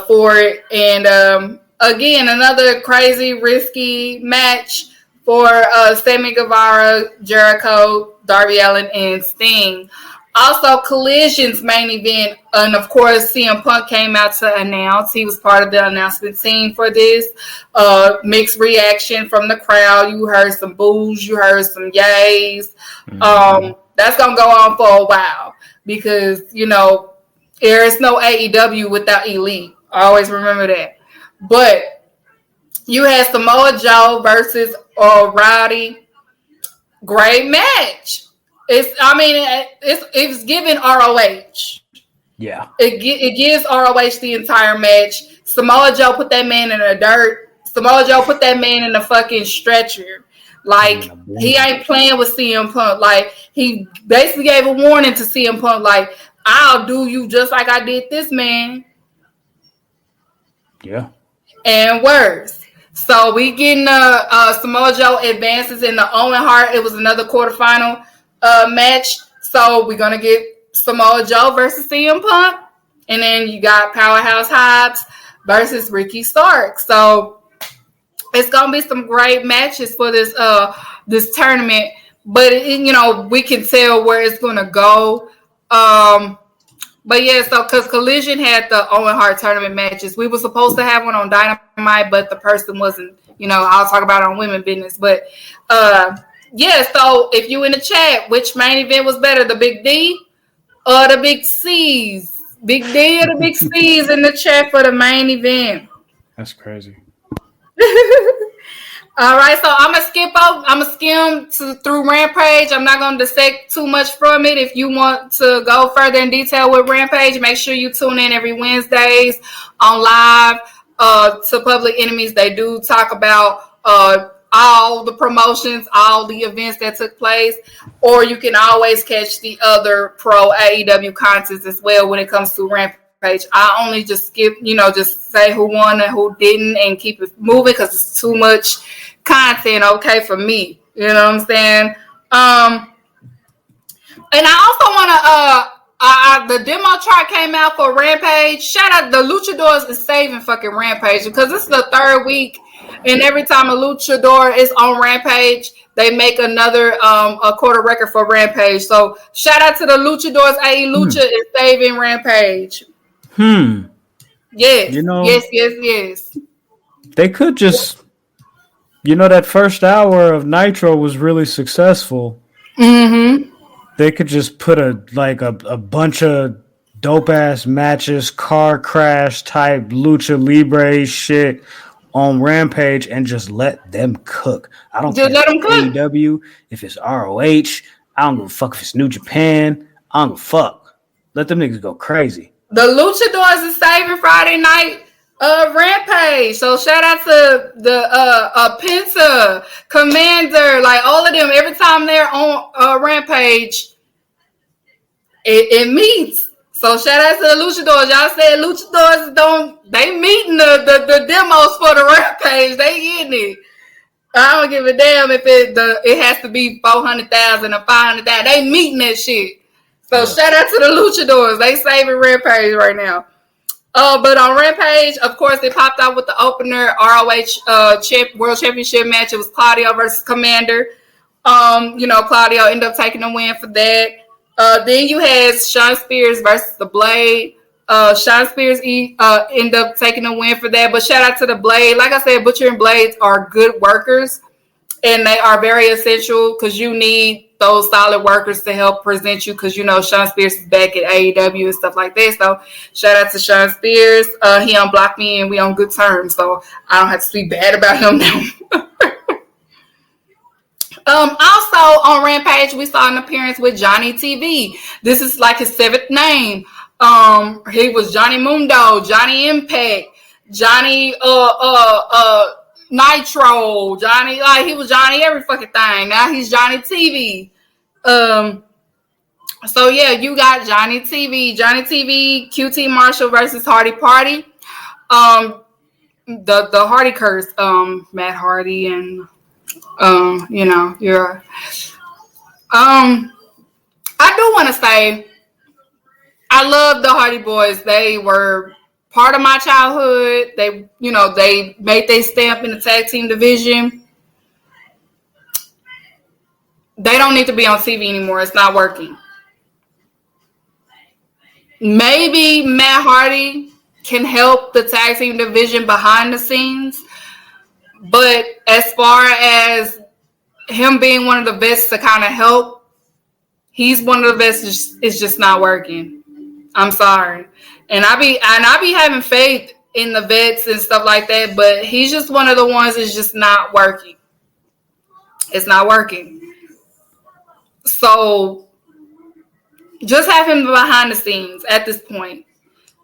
for it. And again, another crazy, risky match for Sammy Guevara, Jericho, Darby Allin, and Sting. Also, Collision's main event, and of course, CM Punk came out to announce. He was part of the announcement team for this. Mixed reaction from the crowd. You heard some boos, you heard some yays. That's going to go on for a while because, you know, there is no AEW without Elite. Always remember that. But you had Samoa Joe versus Rowdy. Great match. It's giving ROH. Yeah. It gives ROH the entire match. Samoa Joe put that man in the dirt. Samoa Joe put that man in the fucking stretcher. Like, he ain't playing with CM Punk. Like, he basically gave a warning to CM Punk. Like, I'll do you just like I did this man. Yeah. And worse. So we getting Samoa Joe advances in the Owen Hart. It was another quarterfinal match. So we're going to get Samoa Joe versus CM Punk. And then you got Powerhouse Hobbs versus Ricky Stark. So it's going to be some great matches for this this tournament. But, we can tell where it's going to go. But yeah, so because Collision had the Owen Hart tournament matches, we were supposed to have one on Dynamite, but the person wasn't, I'll talk about it on Women Business. But yeah, so if you in the chat, which main event was better, the Big D or the Big C's? Big D or the Big C's in the chat for the main event. That's crazy. All right, so I'm gonna skim through Rampage. I'm not gonna dissect too much from it. If you want to go further in detail with Rampage, make sure you tune in every Wednesdays on live to Public Enemies. They do talk about all the promotions, all the events that took place, or you can always catch the other pro AEW contests as well when it comes to Rampage. I only just skip, just say who won and who didn't and keep it moving because it's too much content, okay, for me. You know what I'm saying? And I also want to, the demo chart came out for Rampage. Shout out, the Luchadors is saving fucking Rampage because this is the third week, and every time a Luchador is on Rampage, they make another a quarter record for Rampage. So shout out to the Luchadors. Lucha is saving Rampage. Yes. Yes. They could just, that first hour of Nitro was really successful. Mm-hmm. They could just put a bunch of dope ass matches, car crash type lucha libre shit on Rampage and just let them cook. I don't care if it's AEW, if it's ROH, I don't give a fuck if it's New Japan. I don't give a fuck. Let them niggas go crazy. The Luchadors is saving Friday night Rampage. So shout out to the Penta, Commander, like all of them. Every time they're on Rampage, it meets. So shout out to the Luchadors. Y'all said Luchadors they meeting the demos for the Rampage. They getting it. I don't give a damn if it has to be 400,000 or 500,000. They meeting that shit. So shout out to the Luchadors. They saving Rampage right now. But on Rampage, of course, they popped out with the opener ROH World Championship match. It was Claudio versus Commander. Claudio ended up taking the win for that. Then you had Shawn Spears versus The Blade. Shawn Spears ended up taking the win for that. But shout out to The Blade. Like I said, Butcher and Blades are good workers. And they are very essential because you need those solid workers to help present you because, Shawn Spears is back at AEW and stuff like that. So shout out to Shawn Spears. He unblocked me and we on good terms. So I don't have to speak bad about him now. Also on Rampage, we saw an appearance with Johnny TV. This is like his 7th name. He was Johnny Mundo, Johnny Impact, Johnny Nitro, Johnny, like he was Johnny every fucking thing. Now he's Johnny TV. So yeah, you got Johnny TV, QT Marshall versus Hardy Party. The Hardy curse, Matt Hardy and you're I do want to say I love the Hardy Boys. They were part of my childhood. They made their stamp in the tag team division. They don't need to be on TV anymore. It's not working. Maybe Matt Hardy can help the tag team division behind the scenes. But as far as him being one of the best to kind of help, he's one of the best. It's just not working. I'm sorry. And I be having faith in the vets and stuff like that, but he's just one of the ones that's just not working. It's not working. So just have him behind the scenes at this point.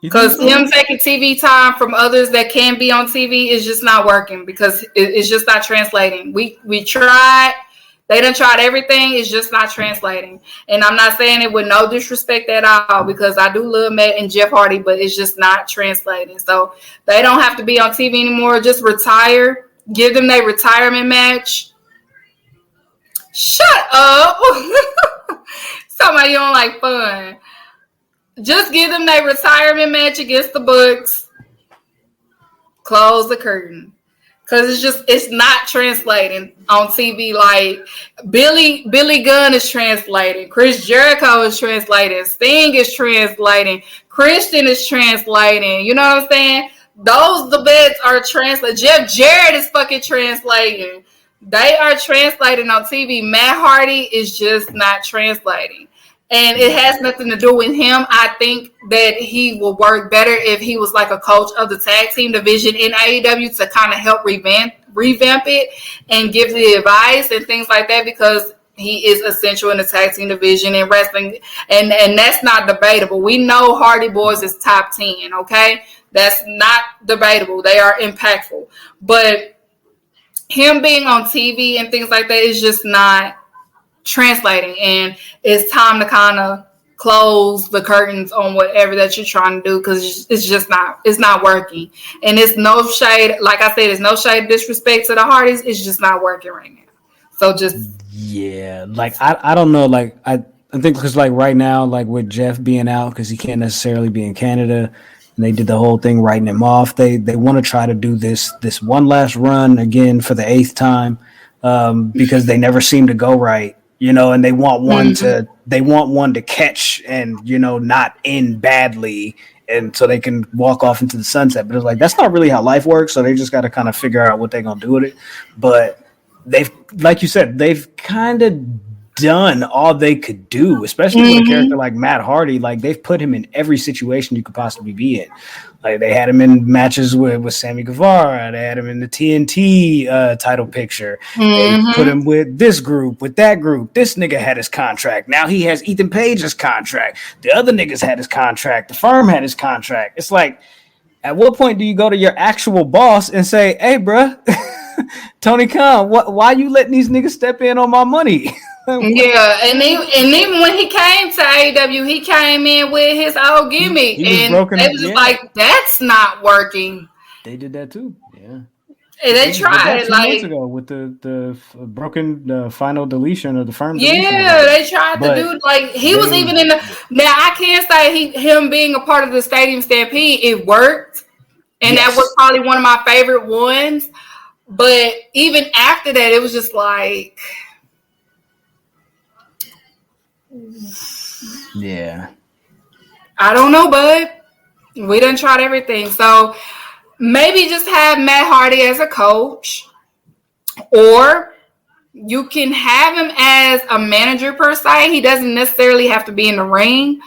Because him taking TV time from others that can be on TV is just not working because it's just not translating. We tried. They done tried everything. It's just not translating. And I'm not saying it with no disrespect at all because I do love Matt and Jeff Hardy, but it's just not translating. So they don't have to be on TV anymore. Just retire. Give them their retirement match. Shut up. Somebody you don't like fun. Just give them their retirement match against the Bucks. Close the curtain. Because it's not translating on TV. Like Billy Gunn is translating. Chris Jericho is translating. Sting is translating. Christian is translating. You know what I'm saying? The beds are translating. Jeff Jarrett is fucking translating. They are translating on TV. Matt Hardy is just not translating. And it has nothing to do with him. I think that he will work better if he was like a coach of the tag team division in AEW to kind of help revamp it and give the advice and things like that because he is essential in the tag team division and wrestling. And that's not debatable. We know Hardy Boys is top 10, okay? That's not debatable. They are impactful. But him being on TV and things like that is just not translating, and it's time to kind of close the curtains on whatever that you're trying to do because it's not working. And it's no shade, like I said, it's no shade disrespect to the Hardys. It's just not working right now. So just like I don't know, like I think because like right now, like with Jeff being out because he can't necessarily be in Canada. And they did the whole thing writing him off. They want to try to do this one last run again for the 8th time because they never seem to go right. And they want one to catch and, not end badly. And so they can walk off into the sunset. But it's like, that's not really how life works. So they just got to kind of figure out what they're going to do with it. But they've, like you said, they've kind of done all they could do, especially with a character like Matt Hardy. Like they've put him in every situation you could possibly be in. Like they had him in matches with Sammy Guevara. They had him in the TNT title picture. They put him with this group, with that group. This nigga had his contract. Now he has Ethan Page's contract. The other niggas had his contract. The firm had his contract. It's like, at what point do you go to your actual boss and say, hey, bruh, Tony Khan, why you letting these niggas step in on my money? Yeah, and even when he came to AEW, he came in with his old gimmick, and it was just like, that's not working. They did that too, yeah. And they tried it like months ago with the broken final deletion of the firm. Yeah, they tried to do like he was even in the. Now I can't say him being a part of the Stadium Stampede, it worked, and that was probably one of my favorite ones. But even after that, it was just like. Yeah. I don't know, bud. We done tried everything. So maybe just have Matt Hardy as a coach. Or you can have him as a manager per se. He doesn't necessarily have to be in the ring.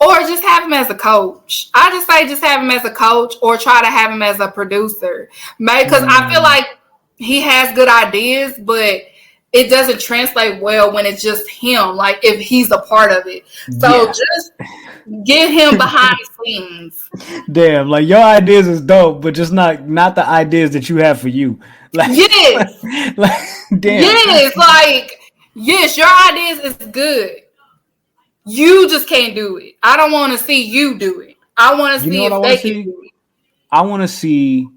Or just have him as a coach. I just say just have him as a coach or try to have him as a producer. Because I feel like he has good ideas, but it doesn't translate well when it's just him, like if he's a part of it. So just get him behind the scenes. Damn, like your ideas is dope, but just not the ideas that you have for you. Like, yes. Damn. Yes, like, yes, your ideas is good. You just can't do it. I don't want to see you do it. I want to see if they can do it. I want to see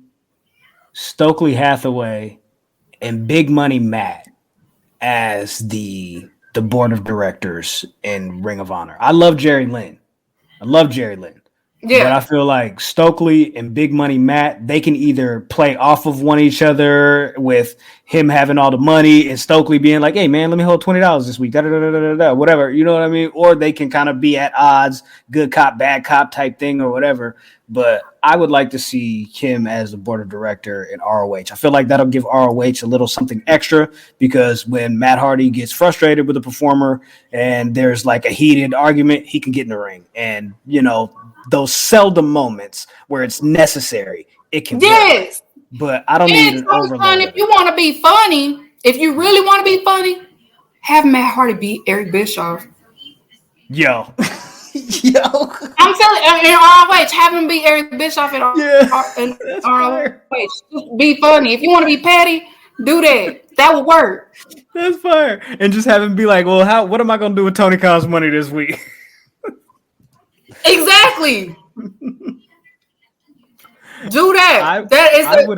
Stokely Hathaway and Big Money Matt as the board of directors in Ring of Honor. I love Jerry Lynn. Yeah. But I feel like Stokely and Big Money Matt, they can either play off of one each other with him having all the money and Stokely being like, hey, man, let me hold $20 this week, whatever. You know what I mean? Or they can kind of be at odds, good cop, bad cop type thing or whatever. But I would like to see him as the board of director in ROH. I feel like that'll give ROH a little something extra because when Matt Hardy gets frustrated with a performer and there's like a heated argument, he can get in the ring. And, you know, those seldom moments where it's necessary, it can work. But I don't need an overload. If you want to be funny, if you really want to be funny, have Matt Hardy beat Eric Bischoff. Yo. I'm telling you, in ROH, have him beat Eric Bischoff in ROH. Just be funny. If you want to be petty, do that. That would work. That's fire. And just have him be like, well, what am I going to do with Tony Khan's money this week? Exactly. Do that.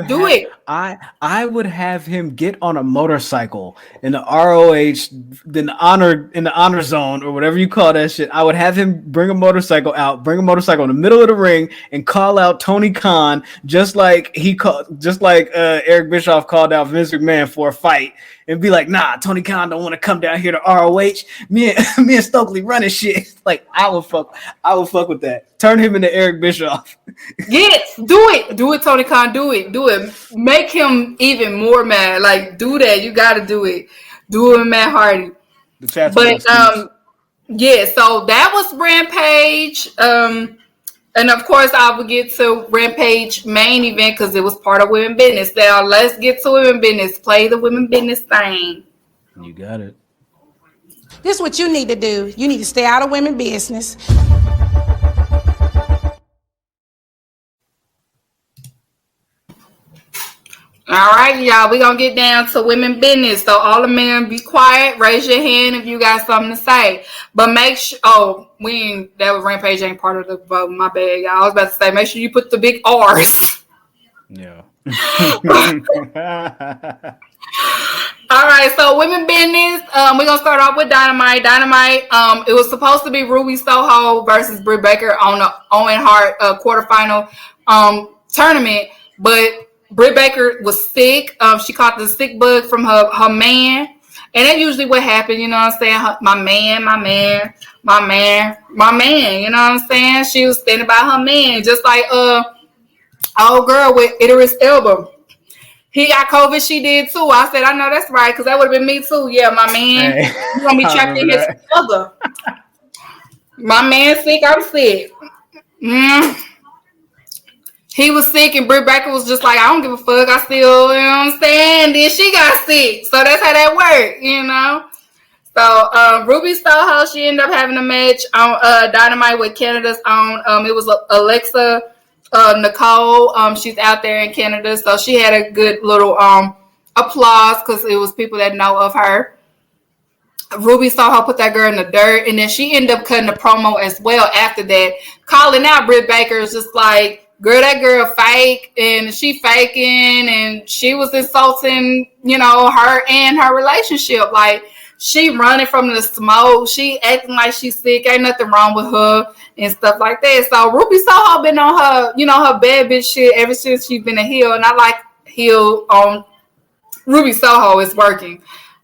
Do it. I would have him get on a motorcycle in the ROH, in the honor zone or whatever you call that shit. I would have him bring a motorcycle in the middle of the ring and call out Tony Khan just like Eric Bischoff called out Vince McMahon for a fight and be like, nah, Tony Khan don't want to come down here to ROH. Me and Stokely running shit. Like I would fuck with that. Turn him into Eric Bischoff. Yes, do it, Tony Khan. Do it. Make him even more mad. Like, do that. You got to do it. Do it with Matt Hardy. Yeah. So that was Rampage. And of course, I will get to Rampage main event because it was part of Women Business. Now, let's get to Women Business. Play the Women Business thing. You got it. This is what you need to do. You need to stay out of women business. All right, y'all. We're going to get down to women business. So all the men, be quiet. Raise your hand if you got something to say. But make sure... that was Rampage ain't part of the vote. My bad, y'all. I was about to say, make sure you put the big R's. Yeah. All right, so women business. We're going to start off with Dynamite. It was supposed to be Ruby Soho versus Britt Baker on the Owen Hart quarterfinal tournament. But Britt Baker was sick. She caught the sick bug from her man. And that's usually what happened, you know what I'm saying? My man, you know what I'm saying? She was standing by her man, just like old girl with Idris Elba. He got COVID, she did too. I said, I know that's right, because that would have been me too. Yeah, my man, you gonna be trapped in his mother. My man sick, I'm sick. He was sick, and Britt Baker was just like, I don't give a fuck. I still, you know what I'm saying? Then she got sick. So that's how that worked, you know? So Ruby Soho, she ended up having a match on Dynamite with Canada's own. It was Alexa Nicole. She's out there in Canada. So she had a good little applause because it was people that know of her. Ruby Soho put that girl in the dirt, and then she ended up cutting a promo as well after that, calling out Britt Baker. It's just like, girl, that girl fake, and she faking, and she was insulting, you know, her and her relationship. Like, she running from the smoke. She acting like she's sick. Ain't nothing wrong with her and stuff like that. So Ruby Soho been on her, you know, her bad bitch shit ever since she's been a heel, and I like heel on Ruby Soho. It's working.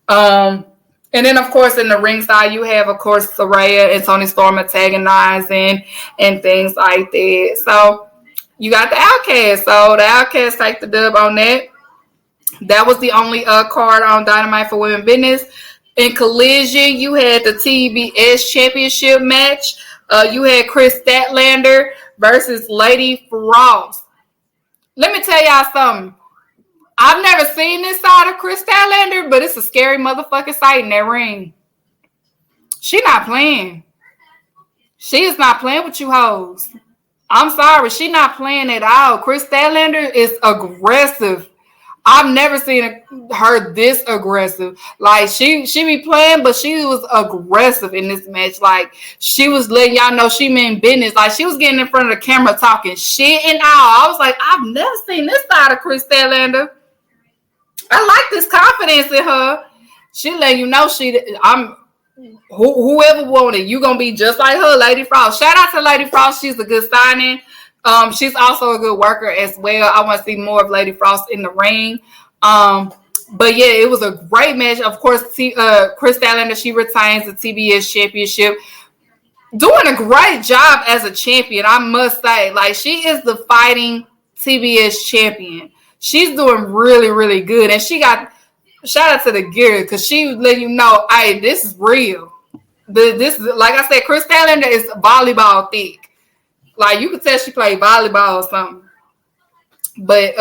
And then, of course, in the ringside, you have, of course, Saraya and Toni Storm antagonizing and things like that. So you got the Outcast. So the Outcast take the dub on that. That was the only card on Dynamite for Women Business. In Collision, you had the TBS Championship match. You had Chris Statlander versus Lady Frost. Let me tell y'all something. I've never seen this side of Chris Statlander, but it's a scary motherfucking sight in that ring. She not playing. She is not playing with you hoes. I'm sorry. She not playing at all. Chris Statlander is aggressive. I've never seen her this aggressive. Like she be playing, but she was aggressive in this match. Like she was letting y'all know she meant business. Like she was getting in front of the camera talking shit and all. I was like, I've never seen this side of Chris Statlander. I like this confidence in her. She letting you know whoever wanted, you gonna be just like her, Lady Frost. Shout out to Lady Frost. She's a good signing. She's also a good worker as well. I want to see more of Lady Frost in the ring. But yeah, it was a great match. Of course, Chris Statlander, she retains the TBS championship. Doing a great job as a champion, I must say. Like, she is the fighting TBS champion. She's doing really, really good. And she got, shout out to the gear, because she was letting you know, hey, this is real. This is, like I said, Chris Statlander is volleyball thick. Like, you could tell she played volleyball or something. But,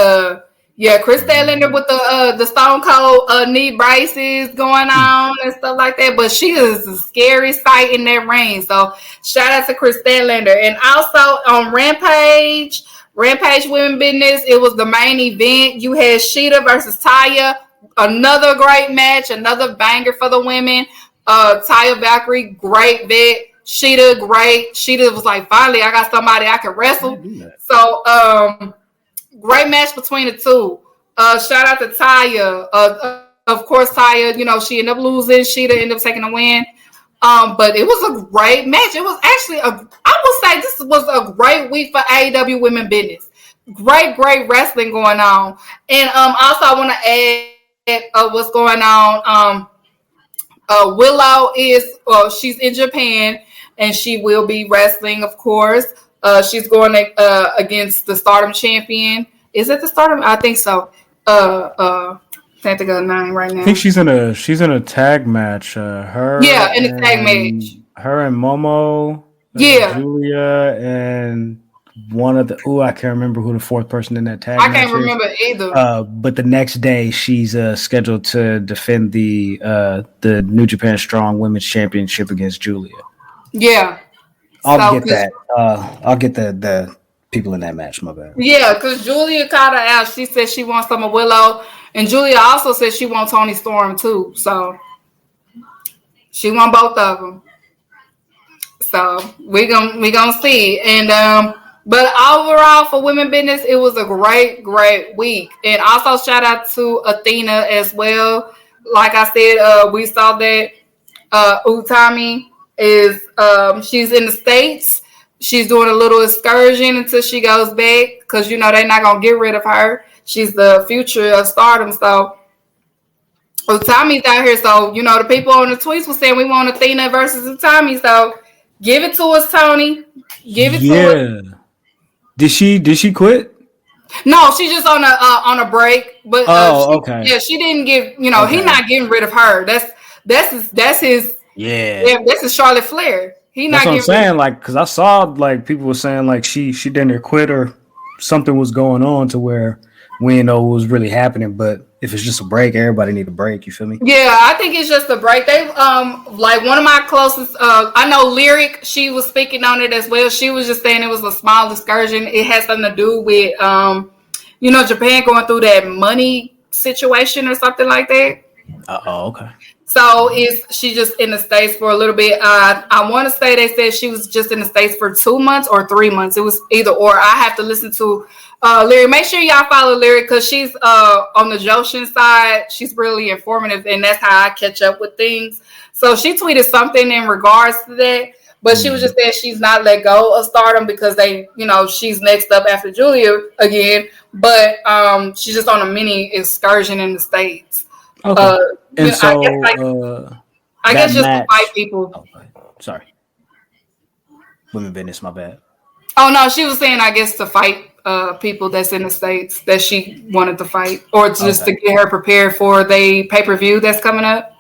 yeah, Chris Statlander with the Stone Cold knee braces going on and stuff like that. But she is a scary sight in that ring. So, shout out to Chris Statlander. And also, on Rampage Women Business, it was the main event. You had Sheeta versus Taya. Another great match. Another banger for the women. Taya Valkyrie, great vet. Sheeta, great. Sheeta was like, finally, I got somebody I can wrestle. So, great match between the two. Shout out to Taya. Of course, Taya, you know, she ended up losing. Sheeta ended up taking the win. But it was a great match. It was actually I would say this was a great week for AEW Women Business. Great wrestling going on. And also I want to add what's going on. Willow she's in Japan. And she will be wrestling, of course. She's going against the Stardom champion. Is it the Stardom? I think so. Can't think of the name right now. I think she's in a tag match. In a tag match. Her and Momo. Julia and one of the. I can't remember who the fourth person in that tag match is. I can't remember either. But the next day she's scheduled to defend the New Japan Strong Women's Championship against Julia. Yeah. I'll get that. I'll get the people in that match. My bad. Yeah, because Julia called her out. She said she wants some of Willow. And Julia also said she wants Toni Storm too. So she want both of them. So we gonna see. And but overall for Women Business, it was a great week. And also shout out to Athena as well. Like I said, we saw that Utami is she's in the States. She's doing a little excursion until she goes back because you know they're not gonna get rid of her. She's the future of Stardom. So Utami's out here. So you know the people on the tweets were saying we want Athena versus Utami. So give it to us, Tony. Give it to us. Did she quit? No, she's just on a break. But okay. Yeah, she didn't give. You know, he's not getting rid of her. That's his. Yeah, this is Charlotte Flair. That's what I'm saying. Like, because I saw like people were saying like she didn't quit or something was going on to where we didn't know what was really happening. But if it's just a break, everybody need a break. You feel me? Yeah, I think it's just a break. They like one of my closest. I know Lyric. She was speaking on it as well. She was just saying it was a small excursion. It has something to do with you know, Japan going through that money situation or something like that. Okay. So she just in the States for a little bit? I want to say they said she was just in the States for 2 months or 3 months. It was either or. I have to listen to Lyric. Make sure y'all follow Lyric because she's on the Joshin side. She's really informative, and that's how I catch up with things. So she tweeted something in regards to that, but she was just saying she's not let go of Stardom because they, you know, she's next up after Julia again. But she's just on a mini excursion in the States. Okay. And know, so I guess just match, to fight people. Sorry. Women Business, my bad. Oh no, she was saying I guess to fight people that's in the States that she wanted to fight, or just to get her prepared for the pay-per-view that's coming up.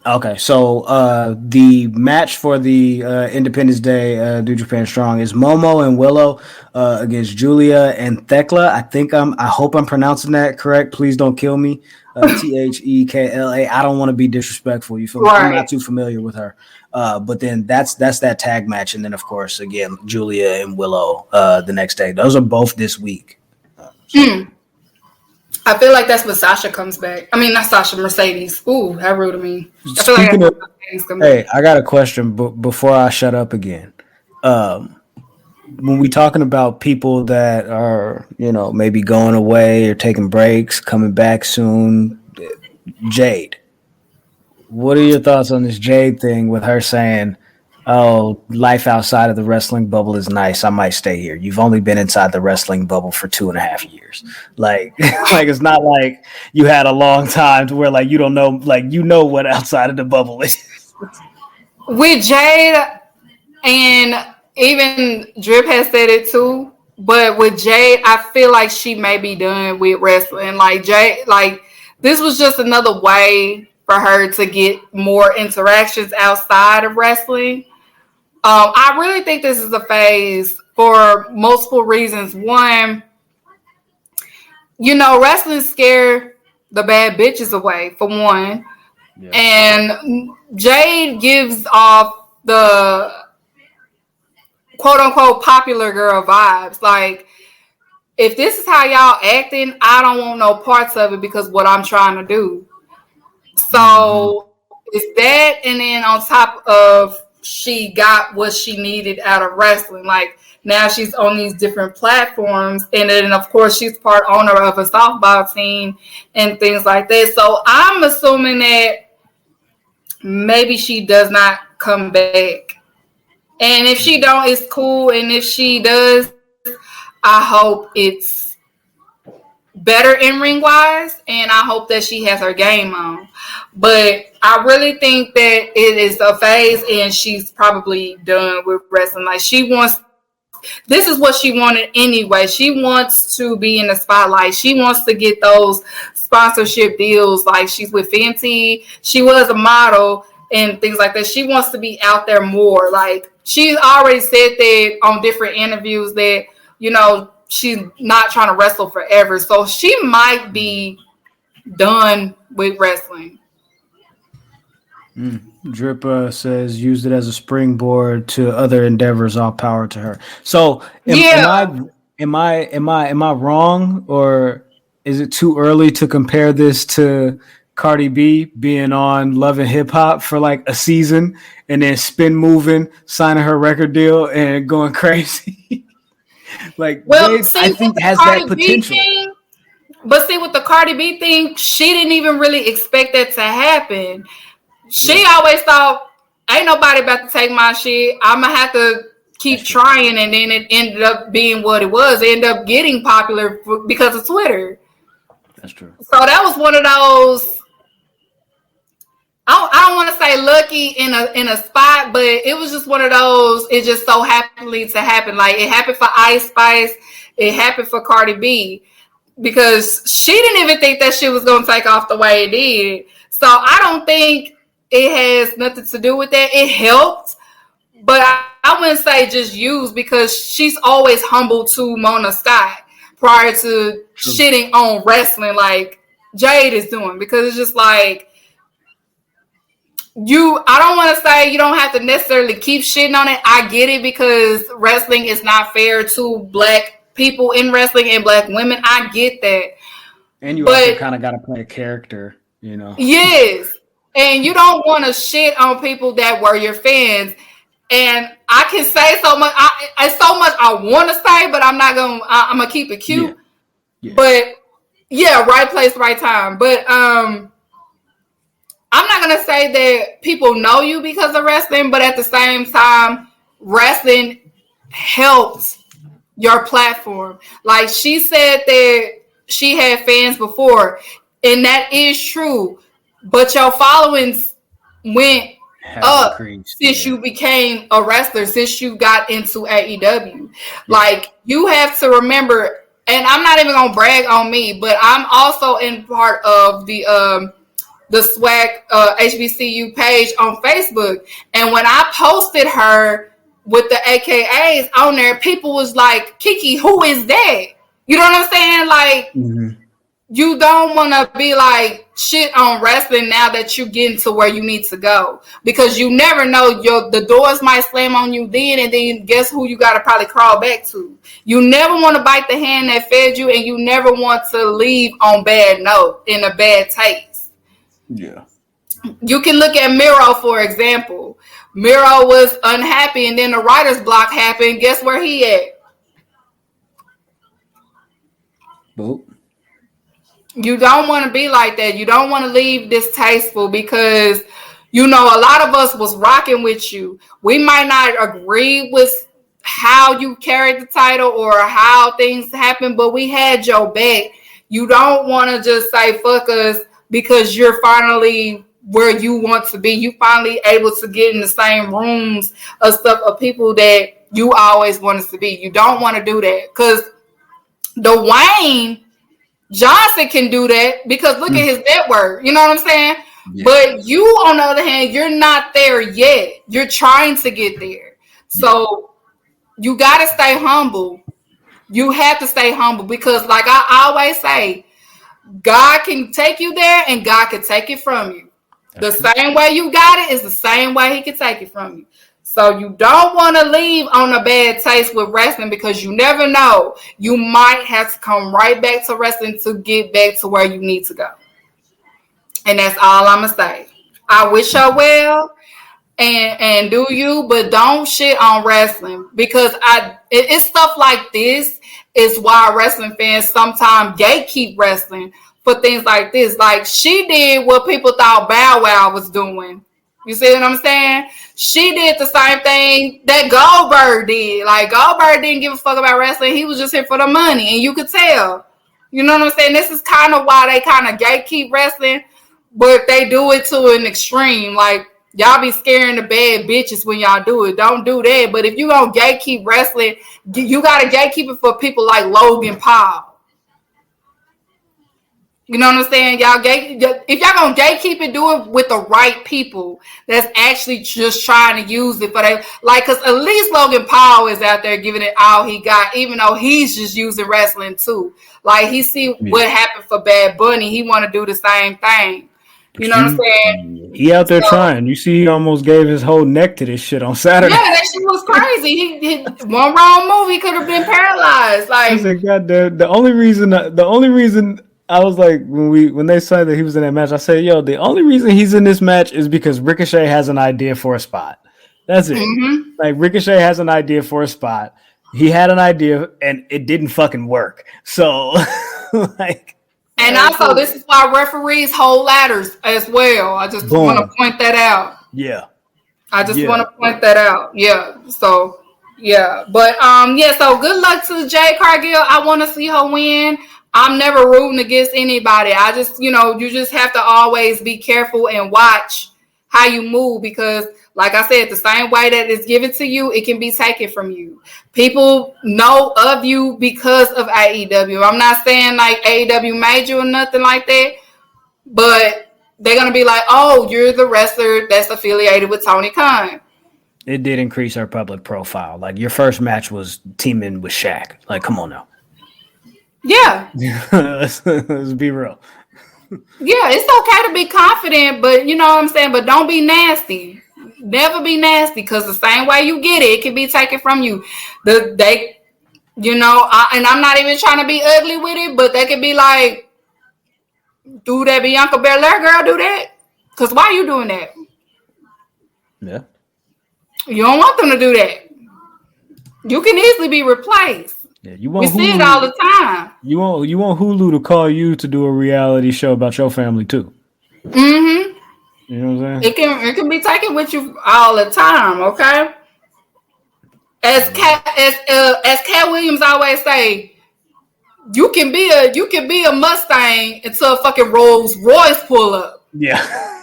Okay, so the match for the Independence Day New Japan Strong is Momo and Willow against Julia and Thekla. I hope I'm pronouncing that correct. Please don't kill me. Thekla. I don't want to be disrespectful. You feel me? Right. I'm not too familiar with her. But then that's that tag match, and then of course again Julia and Willow the next day. Those are both this week. I feel like that's when Sasha comes back. I mean, not Sasha, Mercedes. Ooh, how rude of me. I feel Speaking of, hey, I got a question before I shut up again. When we talking about people that are, maybe going away or taking breaks, coming back soon, Jade. What are your thoughts on this Jade thing with her saying, "Oh, life outside of the wrestling bubble is nice. I might stay here." You've only been inside the wrestling bubble for 2.5 years. Like it's not like you had a long time to where you don't know, what outside of the bubble is. With Jade, and even Drip has said it too, but with Jade, I feel like she may be done with wrestling. Jade, this was just another way for her to get more interactions outside of wrestling. I really think this is a phase for multiple reasons. One, wrestling scare the bad bitches away, for one. Yeah. And Jade gives off the quote-unquote popular girl vibes. If this is how y'all acting, I don't want no parts of it because what I'm trying to do. So it's that, and then on top of she got what she needed out of wrestling. Now she's on these different platforms, and then of course she's part owner of a softball team and things like that. So I'm assuming that maybe she does not come back. And if she don't, it's cool. And if she does, I hope it's better in ring wise, and I hope that she has her game on. But I really think that it is a phase, and she's probably done with wrestling. This is what she wanted anyway. She wants to be in the spotlight. She wants to get those sponsorship deals. She's with Fenty. She was a model and things like that. She wants to be out there more. She's already said that on different interviews that, she's not trying to wrestle forever. So she might be done with wrestling. Drip says used it as a springboard to other endeavors. All power to her. So am I wrong, or is it too early to compare this to Cardi B being on Love and Hip Hop for a season and then spin moving, signing her record deal and going crazy? Jade, I think has that potential. But see, with the Cardi B thing, she didn't even really expect that to happen. She always thought, ain't nobody about to take my shit. I'm going to have to keep trying. And then it ended up being what it was. It ended up getting popular because of Twitter. That's true. So that was one of those, I don't want to say lucky in a spot, but it was just one of those, it just so happened to happen. It happened for Ice Spice. It happened for Cardi B. Because she didn't even think that shit was going to take off the way it did. So I don't think it has nothing to do with that. It helped, but I wouldn't say just used, because she's always humble to Mona Scott prior to shitting on wrestling like Jade is doing. Because it's just I don't want to say you don't have to necessarily keep shitting on it. I get it, because wrestling is not fair to black people in wrestling and black women. I get that. And you also kind of got to play a character, Yes. And you don't want to shit on people that were your fans. And I can say so much. It's so much I want to say, but I'm not going to, I'm going to keep it cute. Yeah. But yeah, right place, right time. But I'm not going to say that people know you because of wrestling, but at the same time, wrestling helps your platform. She said that she had fans before, and that is true. But your followings went up since you became a wrestler, since you got into AEW. You have to remember, and I'm not even gonna brag on me, but I'm also in part of the SWAC HBCU page on Facebook. And when I posted her with the AKAs on there, people was like, Kiki, who is that? You know what I'm saying? You don't want to be shit on wrestling now that you're getting to where you need to go, because you never know, the doors might slam on you then, and then guess who you got to probably crawl back to. You never want to bite the hand that fed you, and you never want to leave on bad note, in a bad taste. Yeah. You can look at Miro, for example. Miro was unhappy, and then the writer's block happened. Guess where he at? Boop. You don't want to be like that. You don't want to leave distasteful, because, a lot of us was rocking with you. We might not agree with how you carried the title or how things happened, but we had your back. You don't want to just say fuck us because you're finally where you want to be. You finally able to get in the same rooms of stuff of people that you always wanted to be. You don't want to do that, because Dwayne Johnson can do that, because look at his network. You know what I'm saying? Yeah. But you, on the other hand, you're not there yet. You're trying to get there. So you got to stay humble. You have to stay humble, because like I always say, God can take you there and God can take it from you. The same way you got it is the same way he can take it from you. So you don't want to leave on a bad taste with wrestling, because you never know. You might have to come right back to wrestling to get back to where you need to go. And that's all I'm going to say. I wish her well and do you, but don't shit on wrestling, because it's stuff like this is why wrestling fans sometimes gatekeep wrestling for things like this. Like, she did what people thought Bow Wow was doing. You see what I'm saying? She did the same thing that Goldberg did. Like, Goldberg didn't give a fuck about wrestling. He was just here for the money, and you could tell. You know what I'm saying? This is kind of why they kind of gatekeep wrestling, but they do it to an extreme. Like, y'all be scaring the bad bitches when y'all do it. Don't do that. But if you gonna gatekeep wrestling, you gotta gatekeep it for people like Logan Paul. You know what I'm saying? If y'all gonna gatekeep it, do it with the right people that's actually just trying to use it for that. Like, cause at least Logan Paul is out there giving it all he got, even though he's just using wrestling too. Like, he see what happened for Bad Bunny. He want to do the same thing. You know what I'm saying? He out there trying. You see, he almost gave his whole neck to this shit on Saturday. Yeah, that shit was crazy. He one wrong move, he could have been paralyzed. Like, the only reason I was like, when they said that he was in that match, I said, yo, the only reason he's in this match is because Ricochet has an idea for a spot. That's it. Mm-hmm. Like, Ricochet has an idea for a spot. He had an idea and it didn't fucking work. So, like. And also, this is why referees hold ladders as well. I just want to point that out. Yeah. I just want to point that out. Yeah. So, yeah. But, so good luck to Jade Cargill. I want to see her win. I'm never rooting against anybody. I just, you just have to always be careful and watch how you move, because, like I said, the same way that it's given to you, it can be taken from you. People know of you because of AEW. I'm not saying like AEW made you or nothing like that, but they're going to be like, oh, you're the wrestler that's affiliated with Tony Khan. It did increase our public profile. Like, your first match was teaming with Shaq. Like, come on now. Yeah. let's be real. Yeah, it's okay to be confident, but you know what I'm saying? But don't be nasty. Never be nasty, because the same way you get it can be taken from you. And I'm not even trying to be ugly with it, but they could be like, do that Bianca Belair girl, do that? Because why are you doing that? Yeah. You don't want them to do that. You can easily be replaced. Yeah, we see it all the time. You want Hulu to call you to do a reality show about your family too. Mm-hmm. You know what I'm saying? It can be taken with you all the time, okay? As Cat Williams always say, you can be a Mustang until a fucking Rolls Royce pull up. Yeah.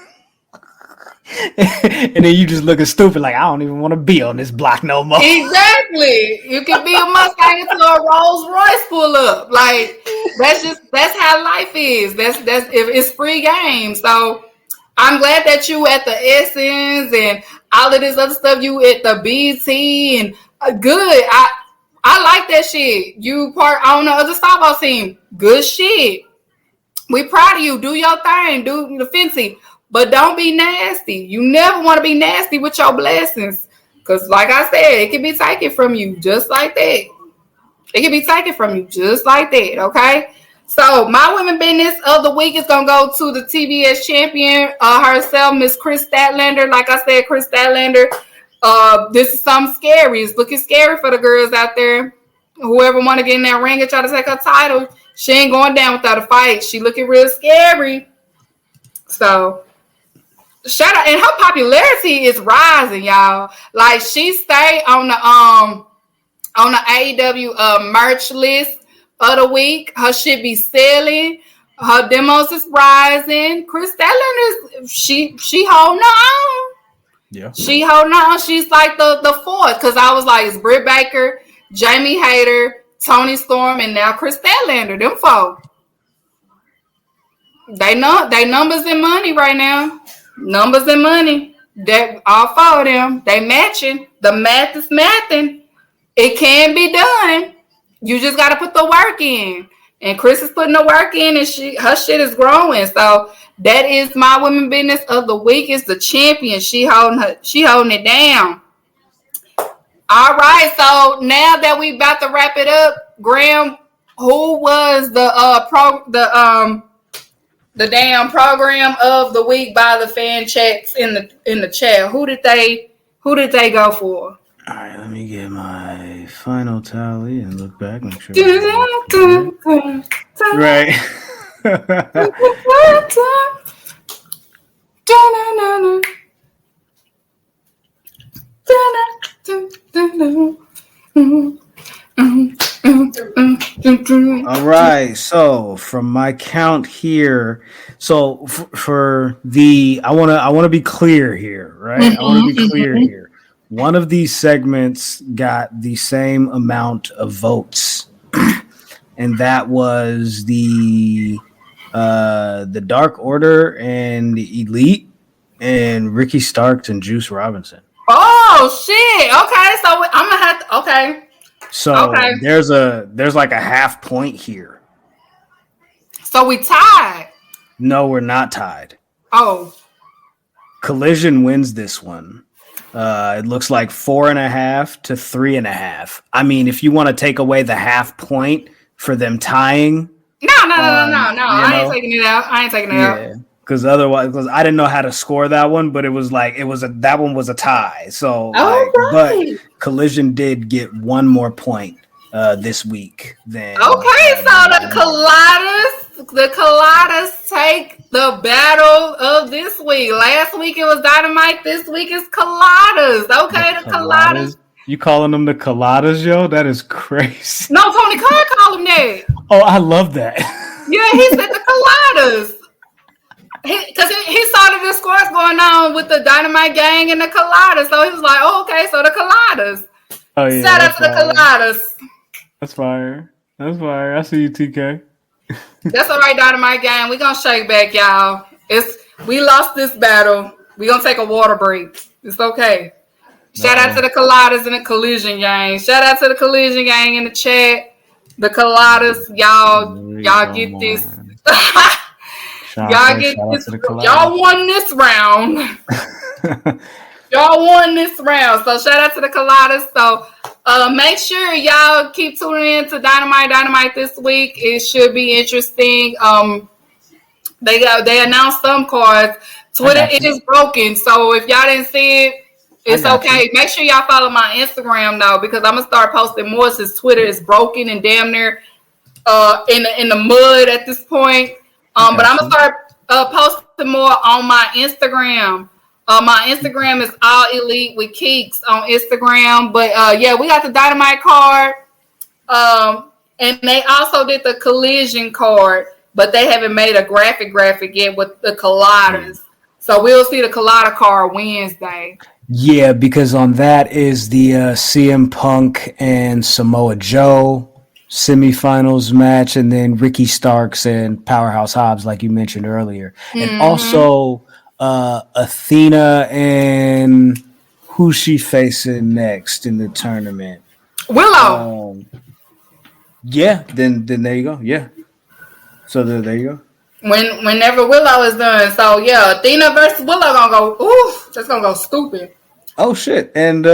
And then you just looking stupid, like, I don't even want to be on this block no more. Exactly. You can be a Mustang until a Rolls Royce pull up. Like, that's how life is. That's it's free game. So I'm glad that you at the Essence and all of this other stuff. You at the BT and good. I like that shit. You part on the other softball team. Good shit. We proud of you. Do your thing. Do the fancy. But don't be nasty. You never want to be nasty with your blessings. Because like I said, it can be taken from you just like that. It can be taken from you just like that, okay? So my women business of the week is going to go to the TBS champion herself, Miss Chris Statlander. Like I said, Chris Statlander, this is something scary. It's looking scary for the girls out there. Whoever want to get in that ring and try to take her title, she ain't going down without a fight. She looking real scary. So shout out, and her popularity is rising, y'all. Like she stayed on the AEW merch list of the week. Her shit be selling. Her demos is rising. Chris Statlander is she holding on. Yeah, she holding on. She's like the fourth, because I was like, it's Britt Baker, Jamie Hayter, Toni Storm, and now Chris Statlander. Them four. They numbers and money right now. Numbers and money. That all four of them. They matching. The math is mathing. It can be done. You just got to put the work in. And Chris is putting the work in, and her shit is growing. So that is my women business of the week. Is the champion. She holding it down. All right. So now that we about to wrap it up, Graham, who was the damn program of the week by the fan checks in the chat? Who did they go for? All right, let me get my final tally and look back, make sure. Right. All right, so from my count here, so for the I want to be clear here, right? I want to be clear here. One of these segments got the same amount of votes, and that was the Dark Order and the Elite and Ricky Starks and Juice Robinson. Oh shit! Okay, so I'm gonna have to. Okay. So there's like a half point here. So we tied. No, we're not tied. Oh. Collision wins this one. It looks like 4.5 to 3.5. I mean, if you want to take away the half point for them tying. No. I ain't taking it out. Because otherwise, because I didn't know how to score that one, but that one was a tie. So, but Collision did get one more point this week. Then so the Collidas take the battle of this week. Last week it was Dynamite. This week is Collidas. Okay, the Collidas. You calling them the Collidas, yo? That is crazy. No, Tony Khan called them that. Oh, I love that. Yeah, he said the Collidas. Because he saw the discourse going on with the Dynamite gang and the Collidas. So he was like, oh, okay, so the Collidas. Oh, yeah. Shout out to the Collidas. That's fire. I see you, TK. That's all right, Dynamite gang. We're going to shake back, y'all. We lost this battle. We're going to take a water break. It's okay. Shout out to the Collidas and the Collision gang. Shout out to the Collision gang in the chat. The Collidas, y'all get this. Y'all get this. Y'all won this round. Y'all won this round. So shout out to the Collidas. So make sure y'all keep tuning in to Dynamite this week. It should be interesting. They announced some cards. Twitter is broken. So if y'all didn't see it, it's okay. Make sure y'all follow my Instagram though, because I'm gonna start posting more since Twitter is broken and damn near in the mud at this point. But I'm going to start posting more on my Instagram. My Instagram is All Elite with Keeks on Instagram. But, we got the Dynamite card. And they also did the Collision card. But they haven't made a graphic yet with the Collidas. So we'll see the Collida card Wednesday. Yeah, because on that is the CM Punk and Samoa Joe semifinals match, and then Ricky Starks and Powerhouse Hobbs, like you mentioned earlier, and also Athena and who's she facing next in the tournament? Willow. Yeah, then there you go. Yeah, so there you go. whenever Willow is done. So yeah, Athena versus Willow gonna go. Ooh, that's gonna go stupid. Oh shit! And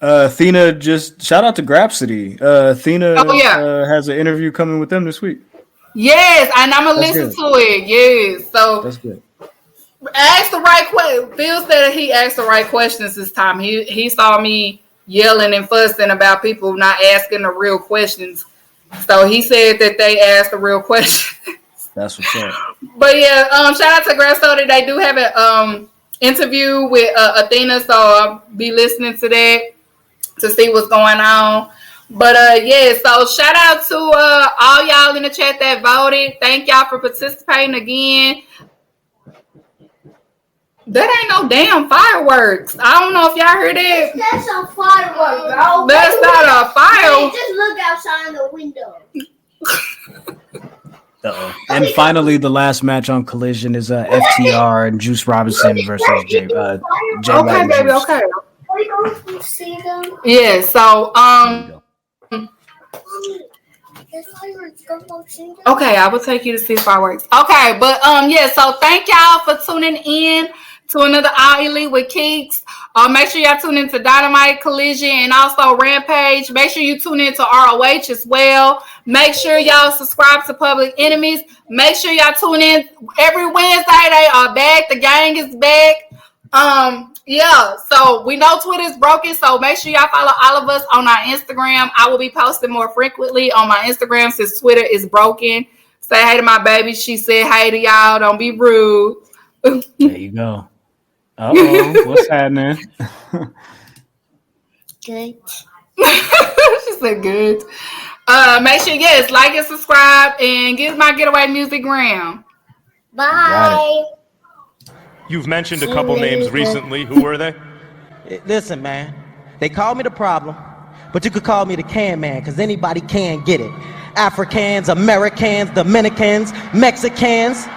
Athena just shout out to Grapsity. Athena has an interview coming with them this week. Yes, and I'm gonna listen to it. Yes, so that's good. Ask the right question. Phil said he asked the right questions this time. He saw me yelling and fussing about people not asking the real questions. So he said that they asked the real questions. That's what's up. But yeah, shout out to Grass Soda. They do have an interview with Athena, so I'll be listening to that to see what's going on. But yeah, so shout out to all y'all in the chat that voted. Thank y'all for participating again. That ain't no damn fireworks. I don't know if y'all heard that. That's a firework, bro. That's not a fire. Just look outside the window. Uh-oh. And finally, the last match on Collision is FTR and Juice Robinson versus Jay. Okay, baby. Juice. Okay. Are we going to see them? Yeah. So okay, I will take you to see fireworks. Okay, but yeah. So thank y'all for tuning in to another All Elite with Keeks. Make sure y'all tune into Dynamite, Collision, and also Rampage. Make sure you tune into ROH as well. Make sure y'all subscribe to Public Enemies. Make sure y'all tune in every Wednesday. They are back. The gang is back. Yeah, so we know Twitter is broken, so make sure y'all follow all of us on our Instagram. I will be posting more frequently on my Instagram since Twitter is broken. Say hey to my baby. She said hey to y'all. Don't be rude. There you go. Uh-oh, what's happening? Good. She said good. Make sure, yes, like and subscribe and get my Getaway Music gram. Bye. You've mentioned a couple names recently. Who were they? Listen, man. They call me the problem, but you could call me the can man, because anybody can get it. Africans, Americans, Dominicans, Mexicans.